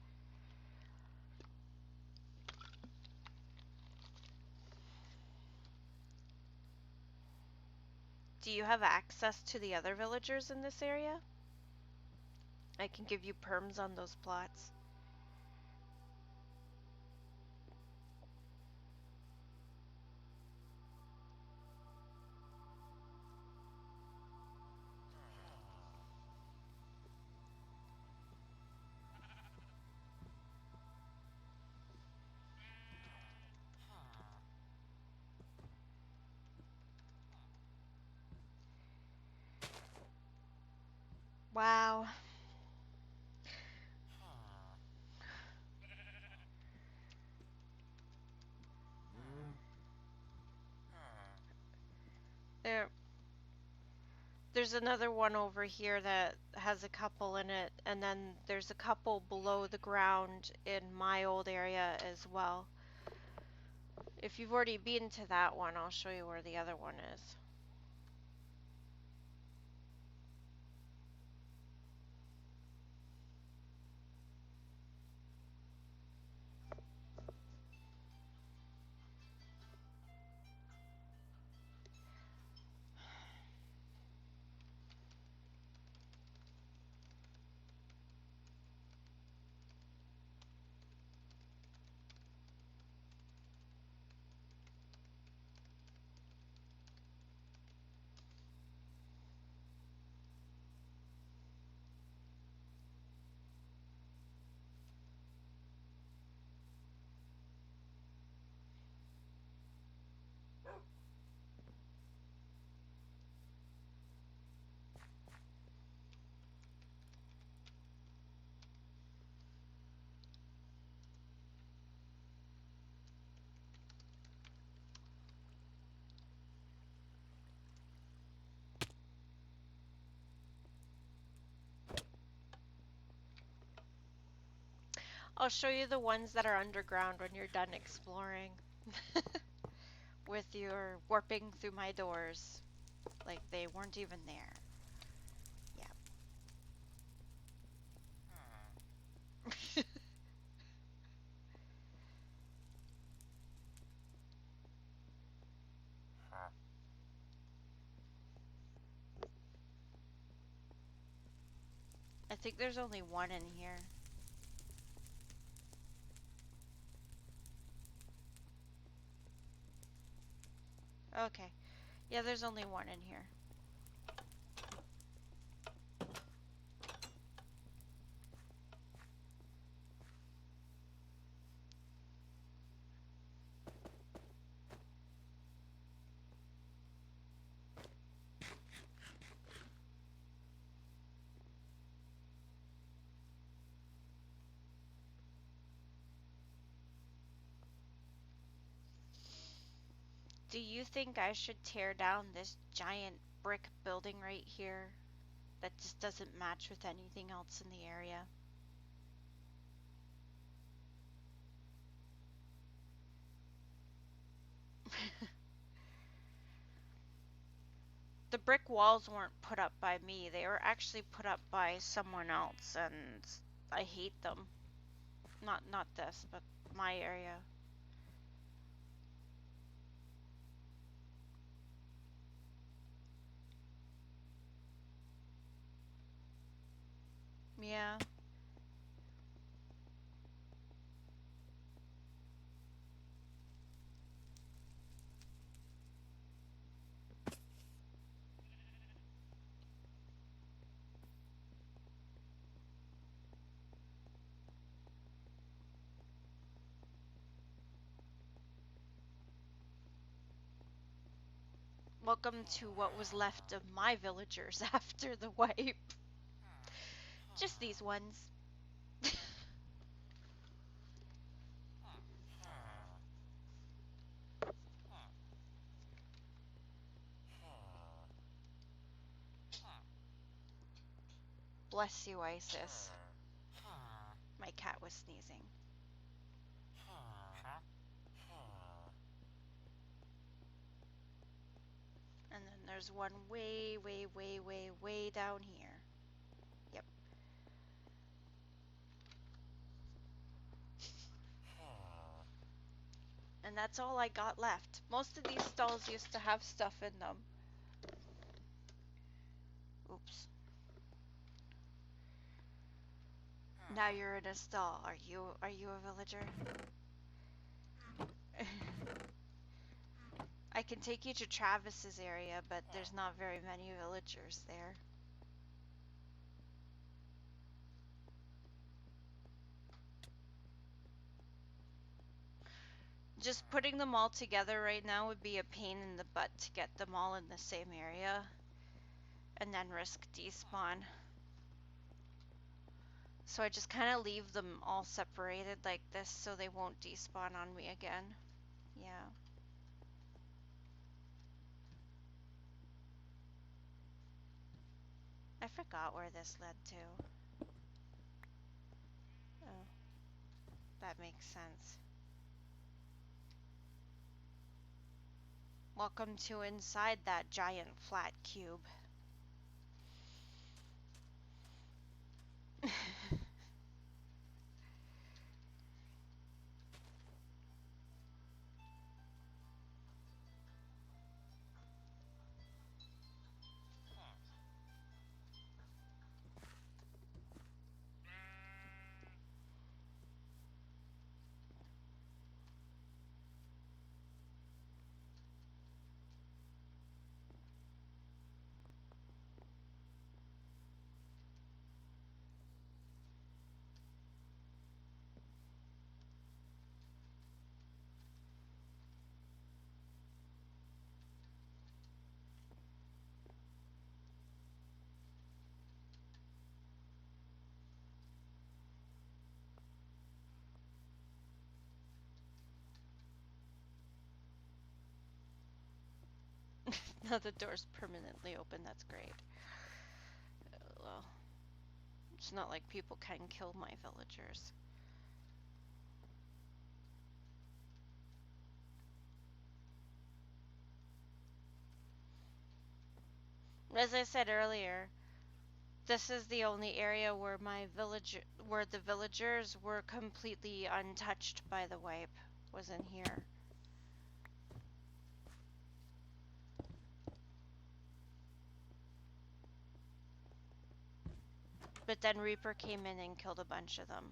Do you have access to the other villagers in this area? I can give you perms on those plots. Wow. There, there's another one over here that has a couple in it, and then there's a couple below the ground in my old area as well. If you've already been to that one, I'll show you where the other one is. I'll show you the ones that are underground when you're done exploring. With your warping through my doors. Like they weren't even there. Yeah. I think there's only one in here. Okay. Yeah, there's only one in here. Do you think I should tear down this giant brick building right here that just doesn't match with anything else in the area? The brick walls weren't put up by me. They were actually put up by someone else, and I hate them. Not this, but my area. Yeah. Welcome to what was left of my villagers after the wipe. Just these ones. Bless you, Isis. My cat was sneezing. And then there's one way, way, way, way, way down here. Yep. And that's all I got left. Most of these stalls used to have stuff in them. Oops. Now you're in a stall. Are you a villager? I can take you to Travis's area, but there's not very many villagers there. Just putting them all together right now would be a pain in the butt to get them all in the same area and then risk despawn. So I just kind of leave them all separated like this so they won't despawn on me again. Yeah. I forgot where this led to. Oh, that makes sense. Welcome to inside that giant flat cube. Now the door's permanently open. That's great. Well, it's not like people can kill my villagers. As I said earlier, this is the only area where where the villagers were completely untouched by the wipe. Was in here. But then Reaper came in and killed a bunch of them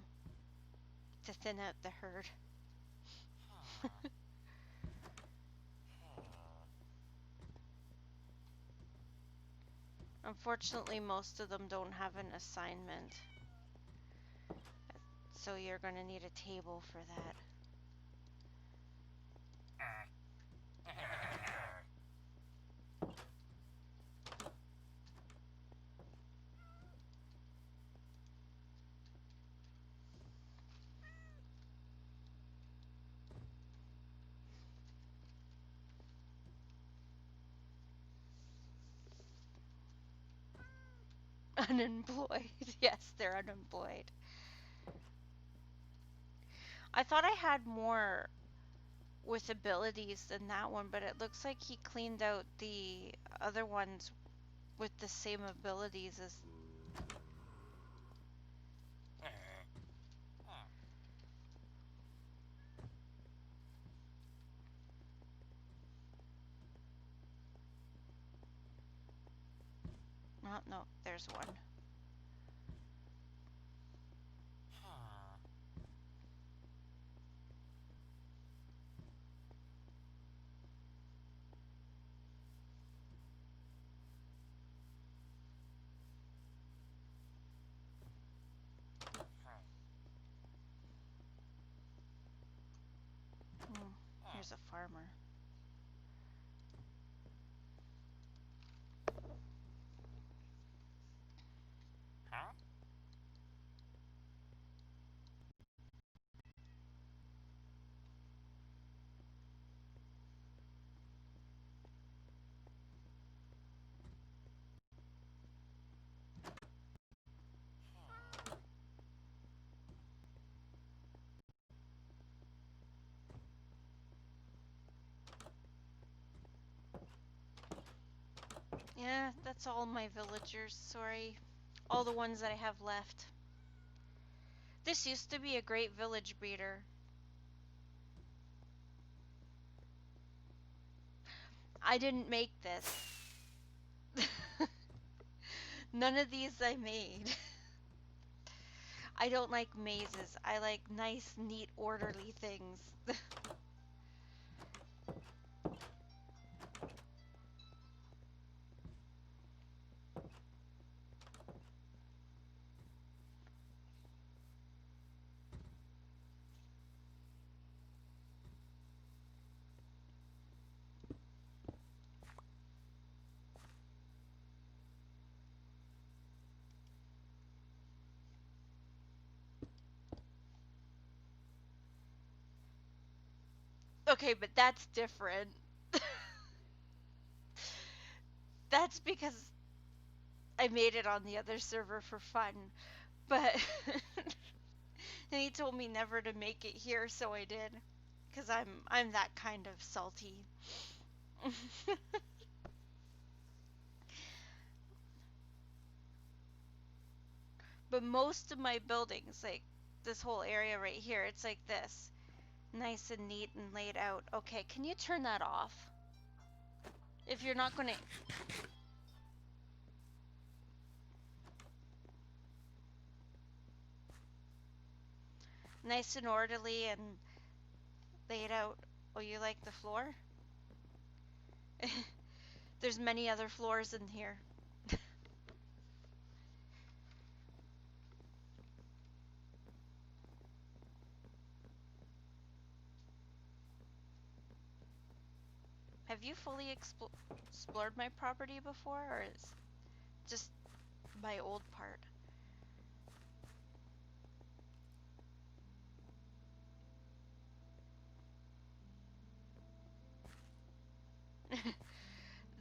to thin out the herd. Unfortunately, most of them don't have an assignment. So you're going to need a table for that. Unemployed. Yes, they're unemployed. I thought I had more with abilities than that one, but it looks like he cleaned out the other ones with the same abilities as... Oh, no, there's one. Here's a farmer. Yeah, that's all my villagers, sorry. All the ones that I have left. This used to be a great village breeder. I didn't make this. None of these I made. I don't like mazes. I like nice, neat, orderly things. Okay, but that's different. That's because I made it on the other server for fun, but and he told me never to make it here, so I did. Cause I'm that kind of salty. But most of my buildings, like this whole area right here, it's like this. Nice and neat and laid out. Okay, can you turn that off? If you're not gonna... Nice and orderly and laid out. Oh, you like the floor? There's many other floors in here. Have you fully explored my property before, or is just my old part?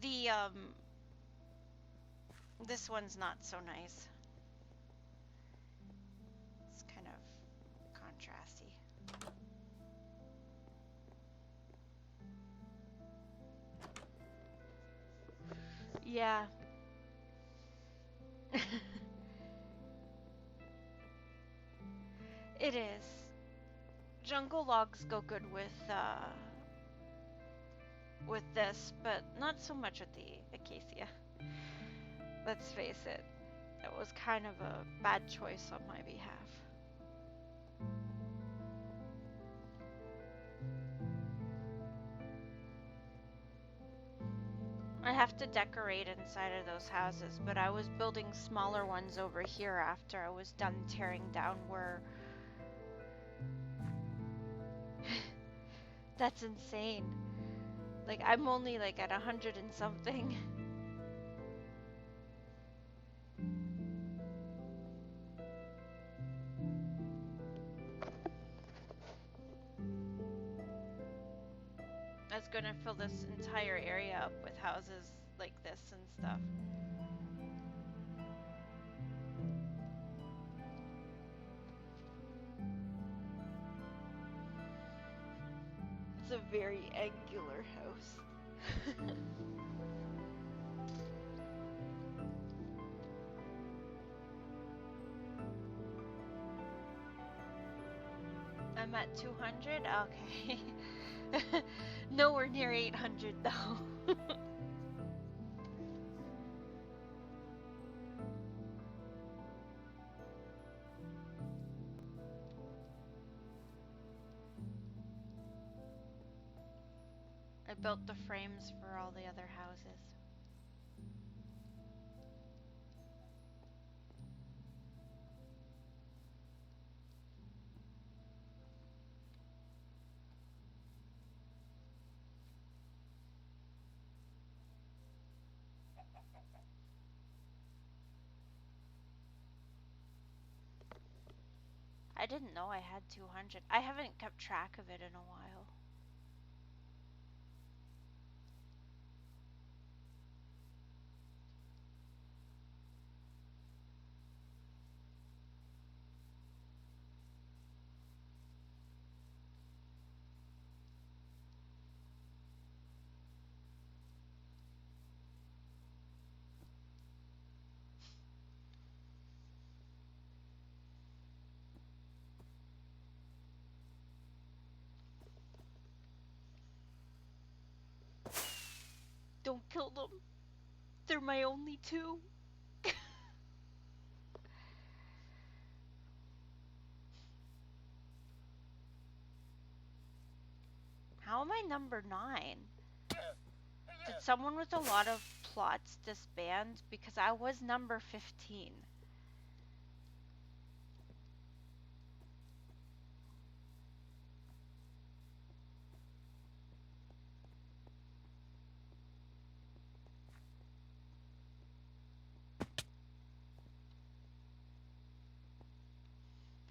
The this one's not so nice. It's kind of contrasty. Yeah. It is. Jungle logs go good with this, but not so much with the acacia. Let's face it, that was kind of a bad choice on my behalf. I have to decorate inside of those houses, but I was building smaller ones over here after I was done tearing down where... That's insane. Like, I'm only like at 100 and something. I was gonna fill this entire area up with houses like this and stuff. It's a very angular house. I'm at 200? Okay. Nowhere near 800 though. I built the frames for all the other houses. I didn't know I had 200. I haven't kept track of it in a while. Don't kill them. They're my only two. How am I number 9? Did someone with a lot of plots disband? Because I was number 15.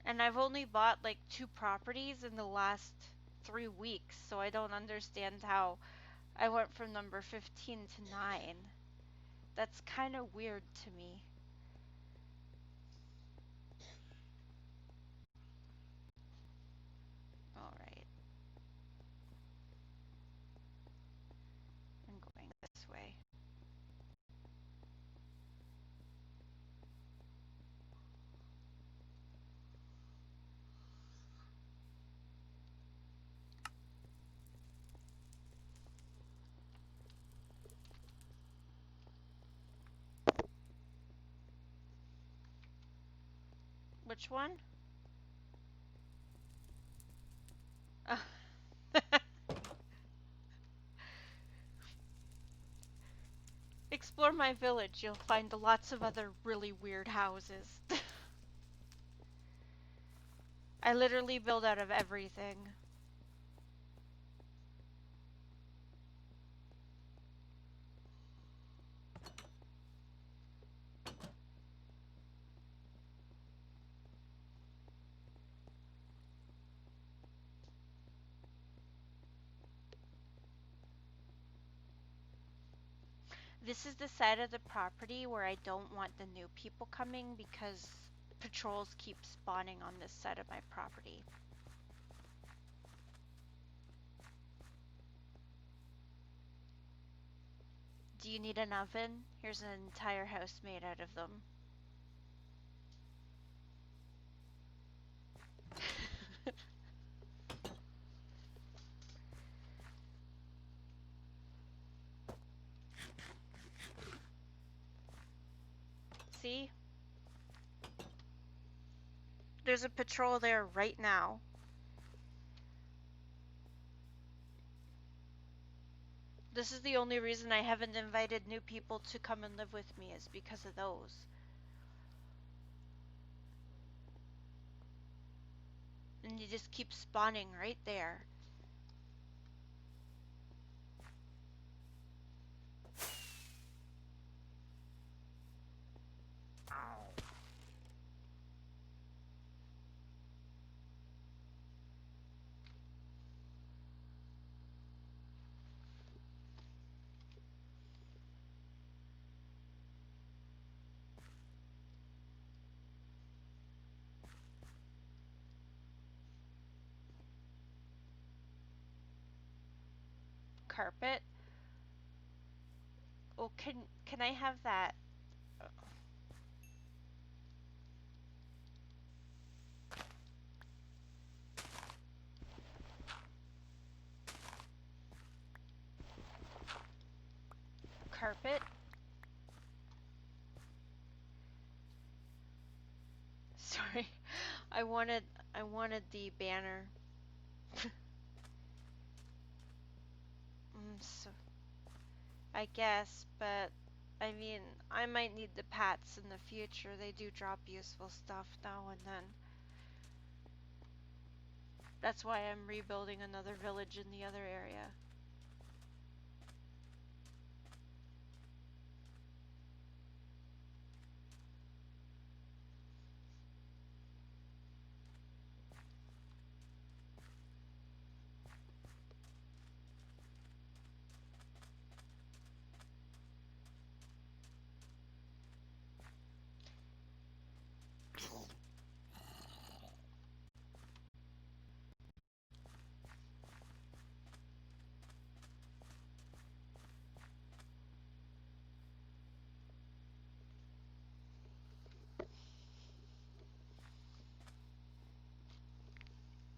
And I've only bought like 2 properties in the last 3 weeks, so I don't understand how I went from number 15 to 9. That's kind of weird to me. Alright, I'm going this way. Which one? Explore my village. You'll find lots of other really weird houses. I literally build out of everything. This is the side of the property where I don't want the new people coming because patrols keep spawning on this side of my property. Do you need an oven? Here's an entire house made out of them. See? There's a patrol there right now. This is the only reason I haven't invited new people to come and live with me is because of those. And you just keep spawning right there. Carpet. Oh, can I have that? Carpet? Sorry. I wanted the banner. So I guess, but I mean, I might need the pats in the future. They do drop useful stuff now and then. That's why I'm rebuilding another village in the other area.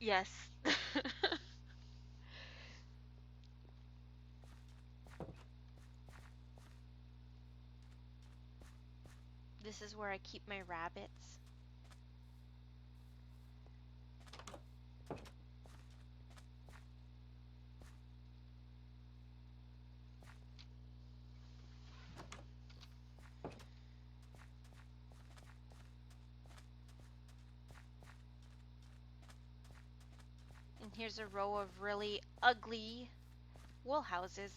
Yes. This is where I keep my rabbits. And here's a row of really ugly wool houses.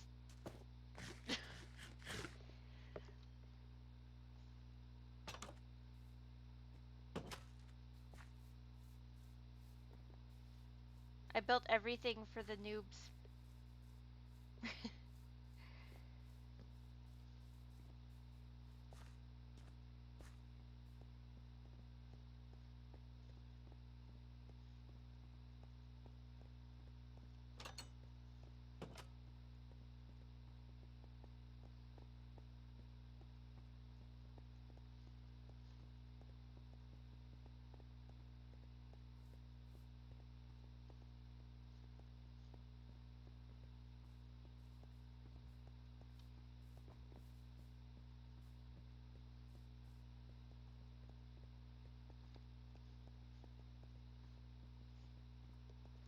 I built everything for the noobs.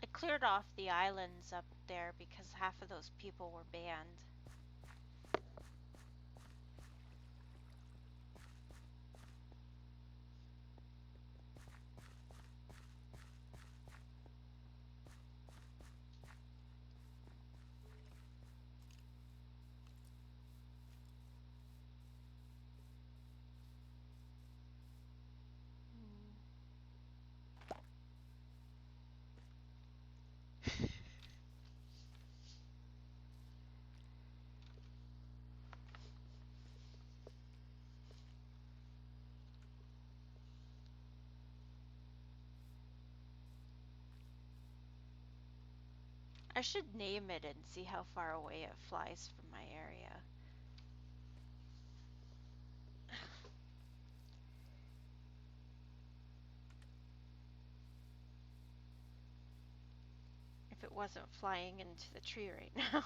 I cleared off the islands up there because half of those people were banned. I should name it and see how far away it flies from my area. If it wasn't flying into the tree right now.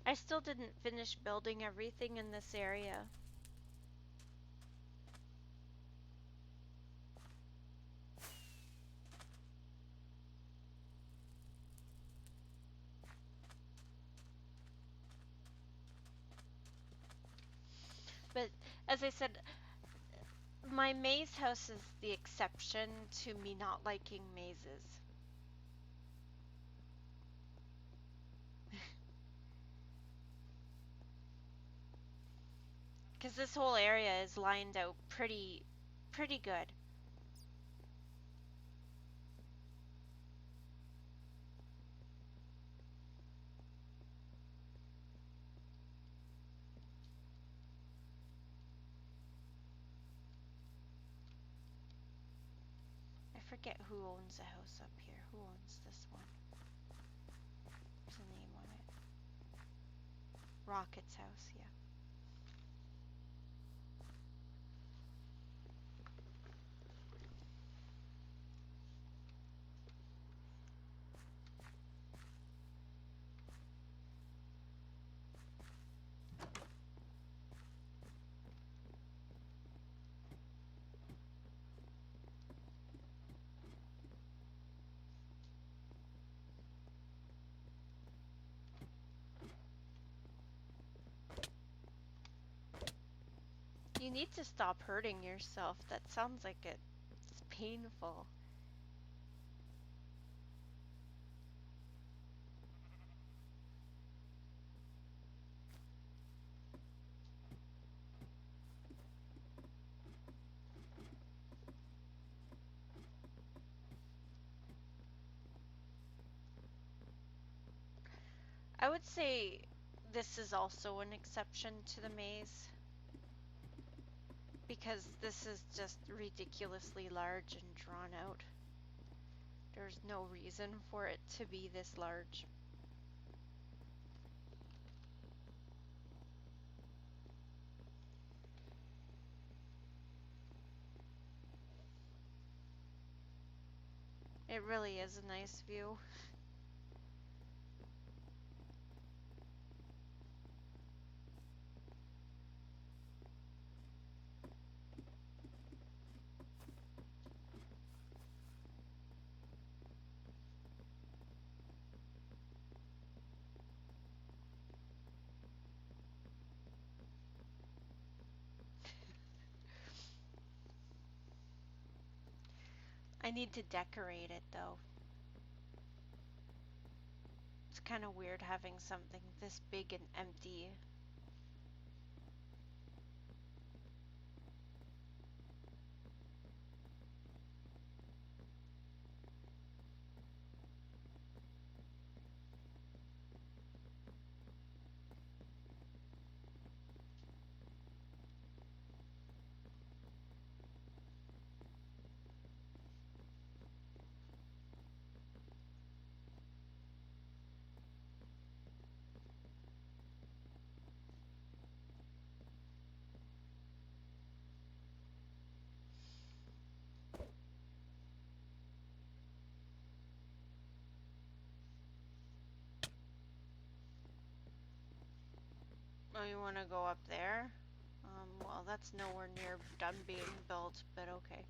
I still didn't finish building everything in this area. But as I said, my maze house is the exception to me not liking mazes. Because this whole area is lined out pretty good. I forget who owns the house up here. Who owns this one? There's a name on it. Rocket's house, yeah. You need to stop hurting yourself. That sounds like it's painful. I would say this is also an exception to the maze because this is just ridiculously large and drawn out. There's no reason for it to be this large. It really is a nice view. I need to decorate it though. It's kind of weird having something this big and empty. Oh, you want to go up there? Well, that's nowhere near done being built, but okay.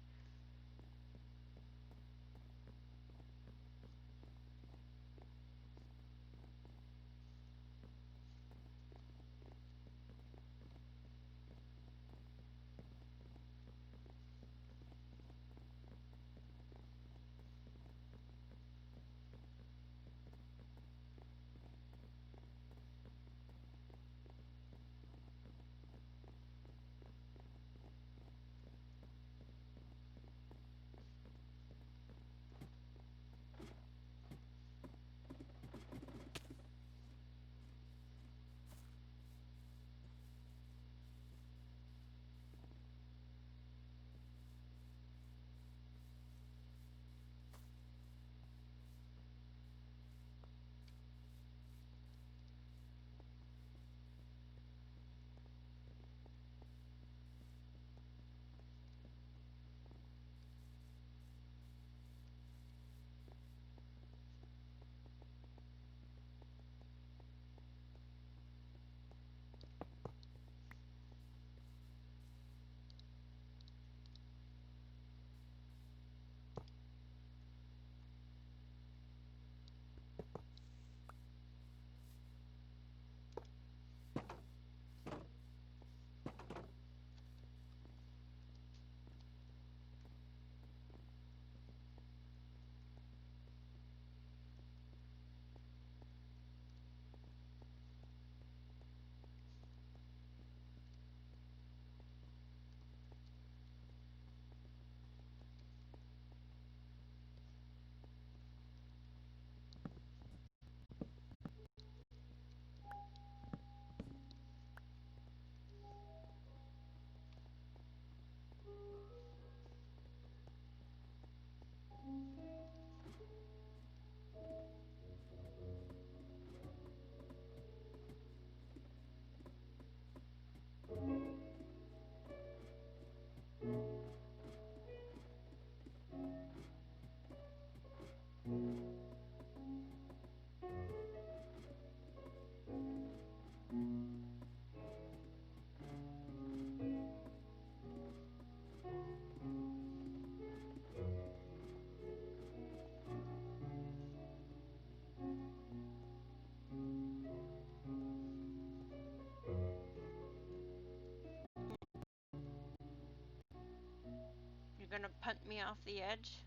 You're gonna punt me off the edge?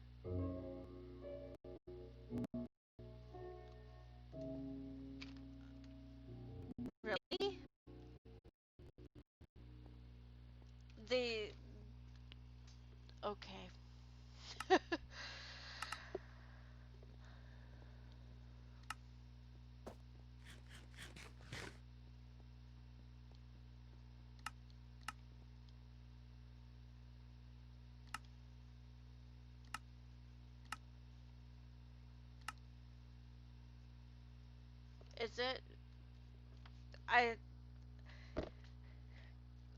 Really? The okay. Is it? I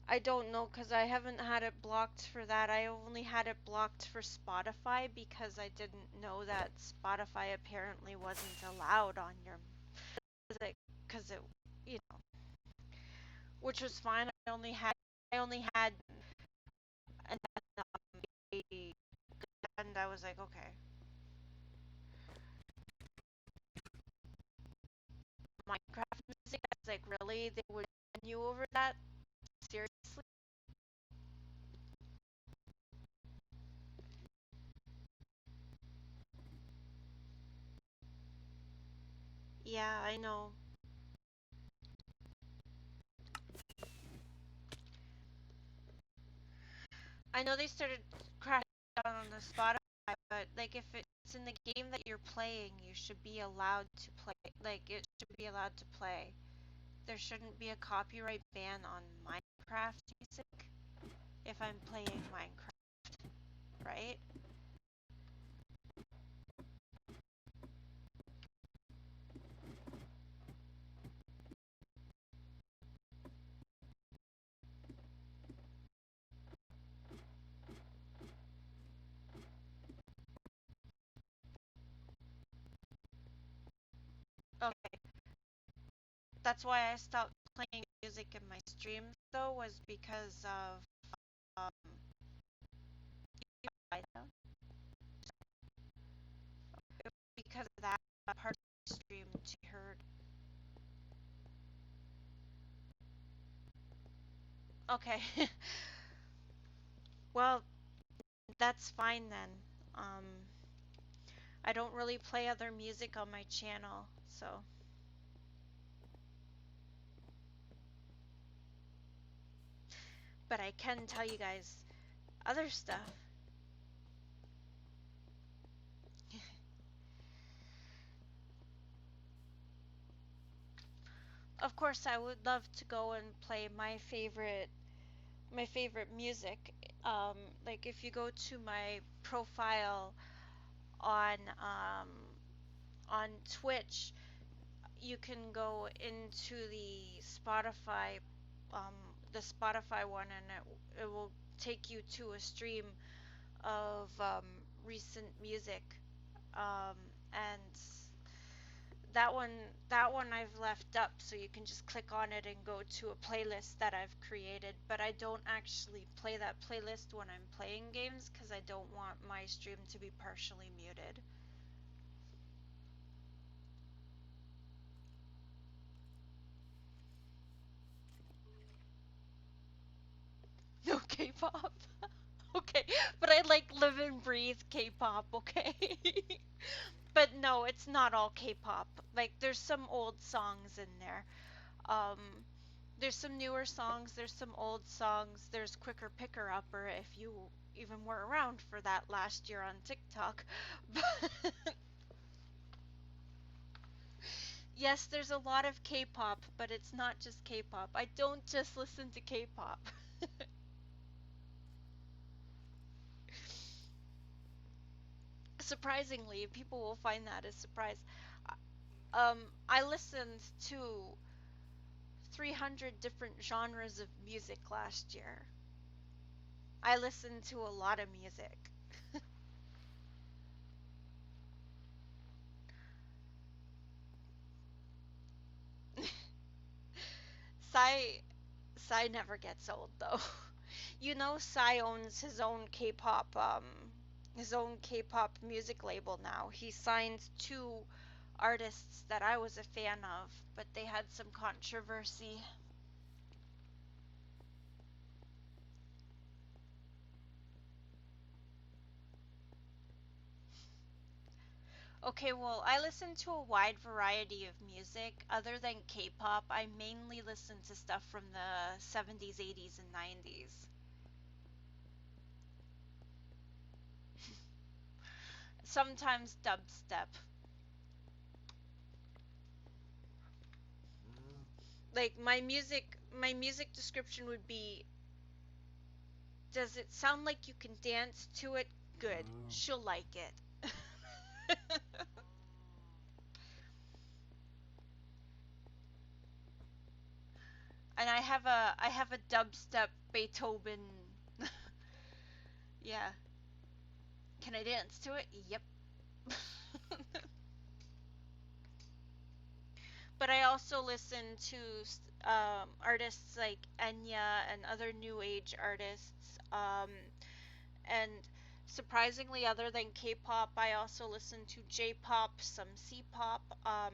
I don't know because I haven't had it blocked for that. I only had it blocked for Spotify because I didn't know that Spotify apparently wasn't allowed on your because it, you know, which was fine. I only had and and I was like, okay, Minecraft music. I was like, really? They would ban you over that? Seriously? Yeah, I know. I know they started crashing down on the Spotify, but like if it's in the game that you're playing, you should be allowed to play. Like it should be allowed to play. There shouldn't be a copyright ban on Minecraft music if I'm playing Minecraft, right? Okay, that's why I stopped playing music in my streams though, was because of um because of that part of the stream to be heard. Okay, well that's fine then. Um, I don't really play other music on my channel, so but I can tell you guys other stuff. Of course, I would love to go and play my favorite music. Um, like if you go to my profile on um, on Twitch, you can go into um, the Spotify one, and it will take you to a stream of recent music. Um, and that one that one I've left up so you can just click on it and go to a playlist that I've created, but I don't actually play that playlist when I'm playing games because I don't want my stream to be partially muted. No K-pop. Okay, but I like live and breathe K-pop, okay? But no, it's not all K-pop. Like there's some old songs in there. Um, there's some newer songs, there's some old songs, there's Quicker Picker Upper if you even were around for that last year on TikTok. But yes, there's a lot of K-pop, but it's not just K-pop. I don't just listen to K-pop. Surprisingly, people will find that a surprise. I listened to 300 different genres of music last year. I listened to a lot of music. Psy Psy never gets old though. You know Psy owns his own K-pop music label now. He signed two artists that I was a fan of, but they had some controversy. Okay, well, I listen to a wide variety of music. Other than K-pop, I mainly listen to stuff from the 70s, 80s, and 90s. Sometimes dubstep. Like my music description would be, does it sound like you can dance to it? Good. She'll like it. And I have a dubstep Beethoven. Yeah. Can I dance to it? Yep. But I also listen to artists like Enya and other new age artists. And surprisingly, other than K-pop, I also listen to J-pop, some C-pop,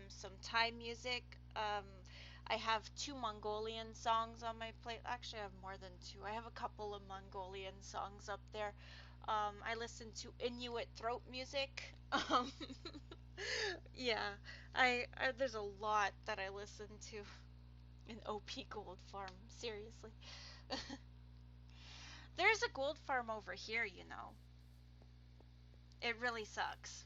some Thai music. I have two Mongolian songs on my plate. Actually, I have more than two. I have a couple of Mongolian songs up there. I listen to Inuit throat music. Um, Yeah, I there's a lot that I listen to in OP Gold Farm. Seriously, there's a gold farm over here. You know, it really sucks.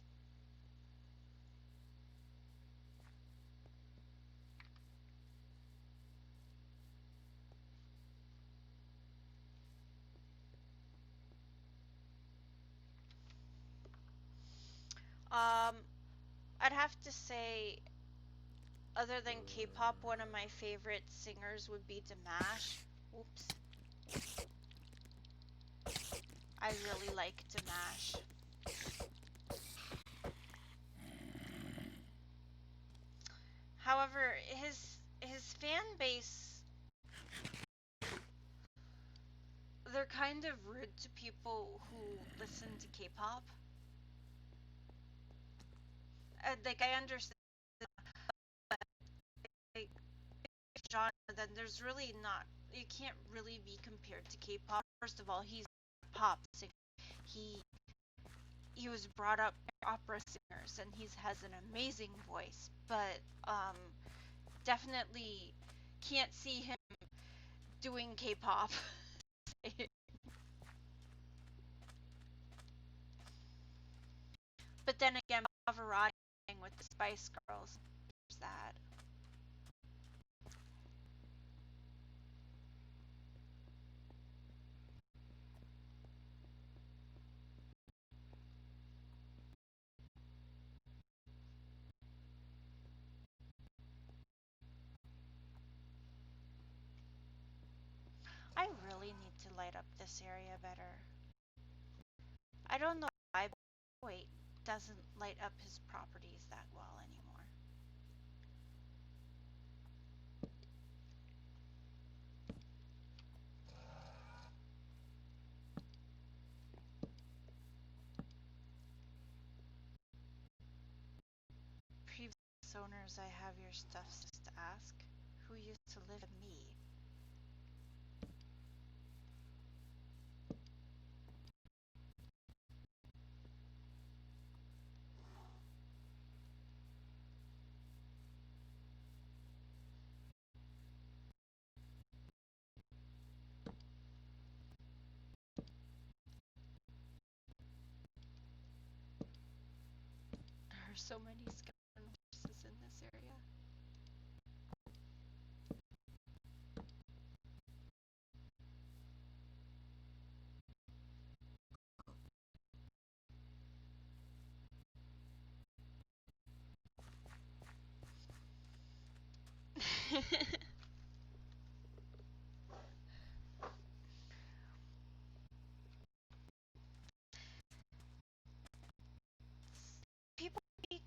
Um, I'd have to say, other than K-pop, one of my favorite singers would be Damash. Oops, I really like Damash. However, his fan base, they're kind of rude to people who listen to K-pop. Like I understand, like genre, then there's really not. You can't really be compared to K-pop. First of all, he's a pop singer. He he was brought up by opera singers, and he has an amazing voice. But definitely can't see him doing K-pop. But then again, variety with the Spice Girls. There's that. I really need to light up this area better. I don't know why, but wait, doesn't light up his properties that well anymore. Previous owners, I have your stuff to ask. Who used to live with me? There are so many skeleton horses in this area. People be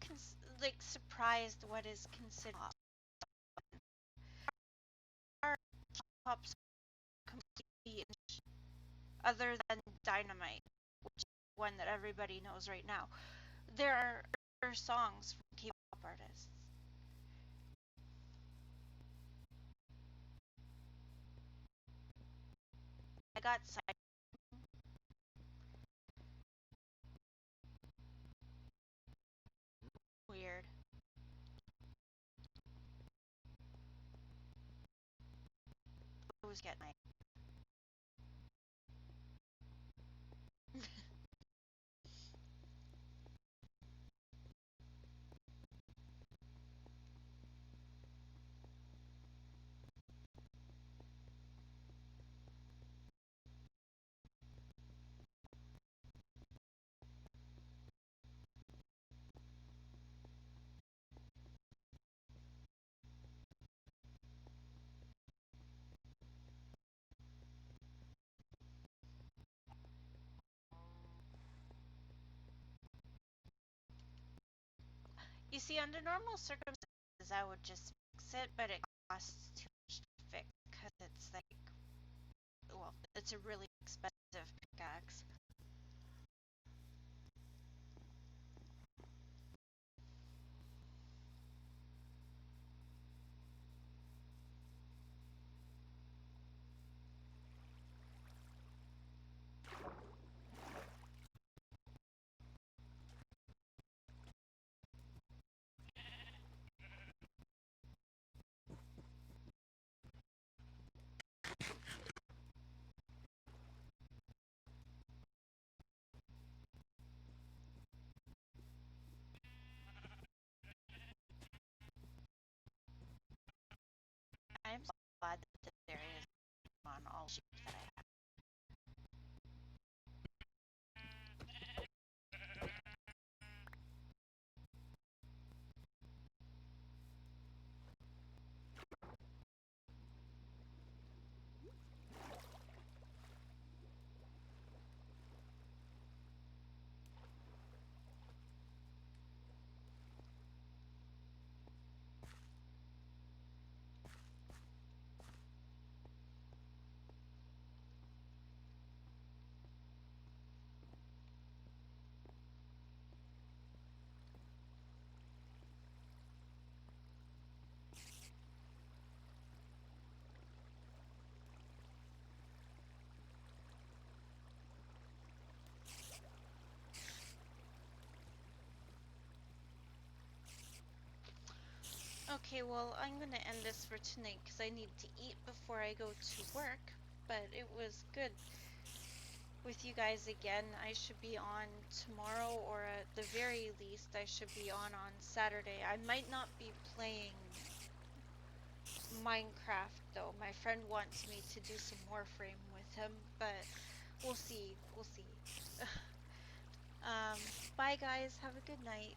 like surprised what is considered are pops completely other than Dynamite, which is one that everybody knows right now. There are other songs from K-pop artists. I got side weird. I always get my. You see, under normal circumstances, I would just fix it, but it costs too much to fix because it's like, well, it's a really expensive pickaxe. Okay, well, I'm gonna end this for tonight because I need to eat before I go to work. But it was good with you guys again. I should be on tomorrow, or at the very least, I should be on Saturday. I might not be playing Minecraft though. My friend wants me to do some Warframe with him, but we'll see. We'll see. Bye guys. Have a good night.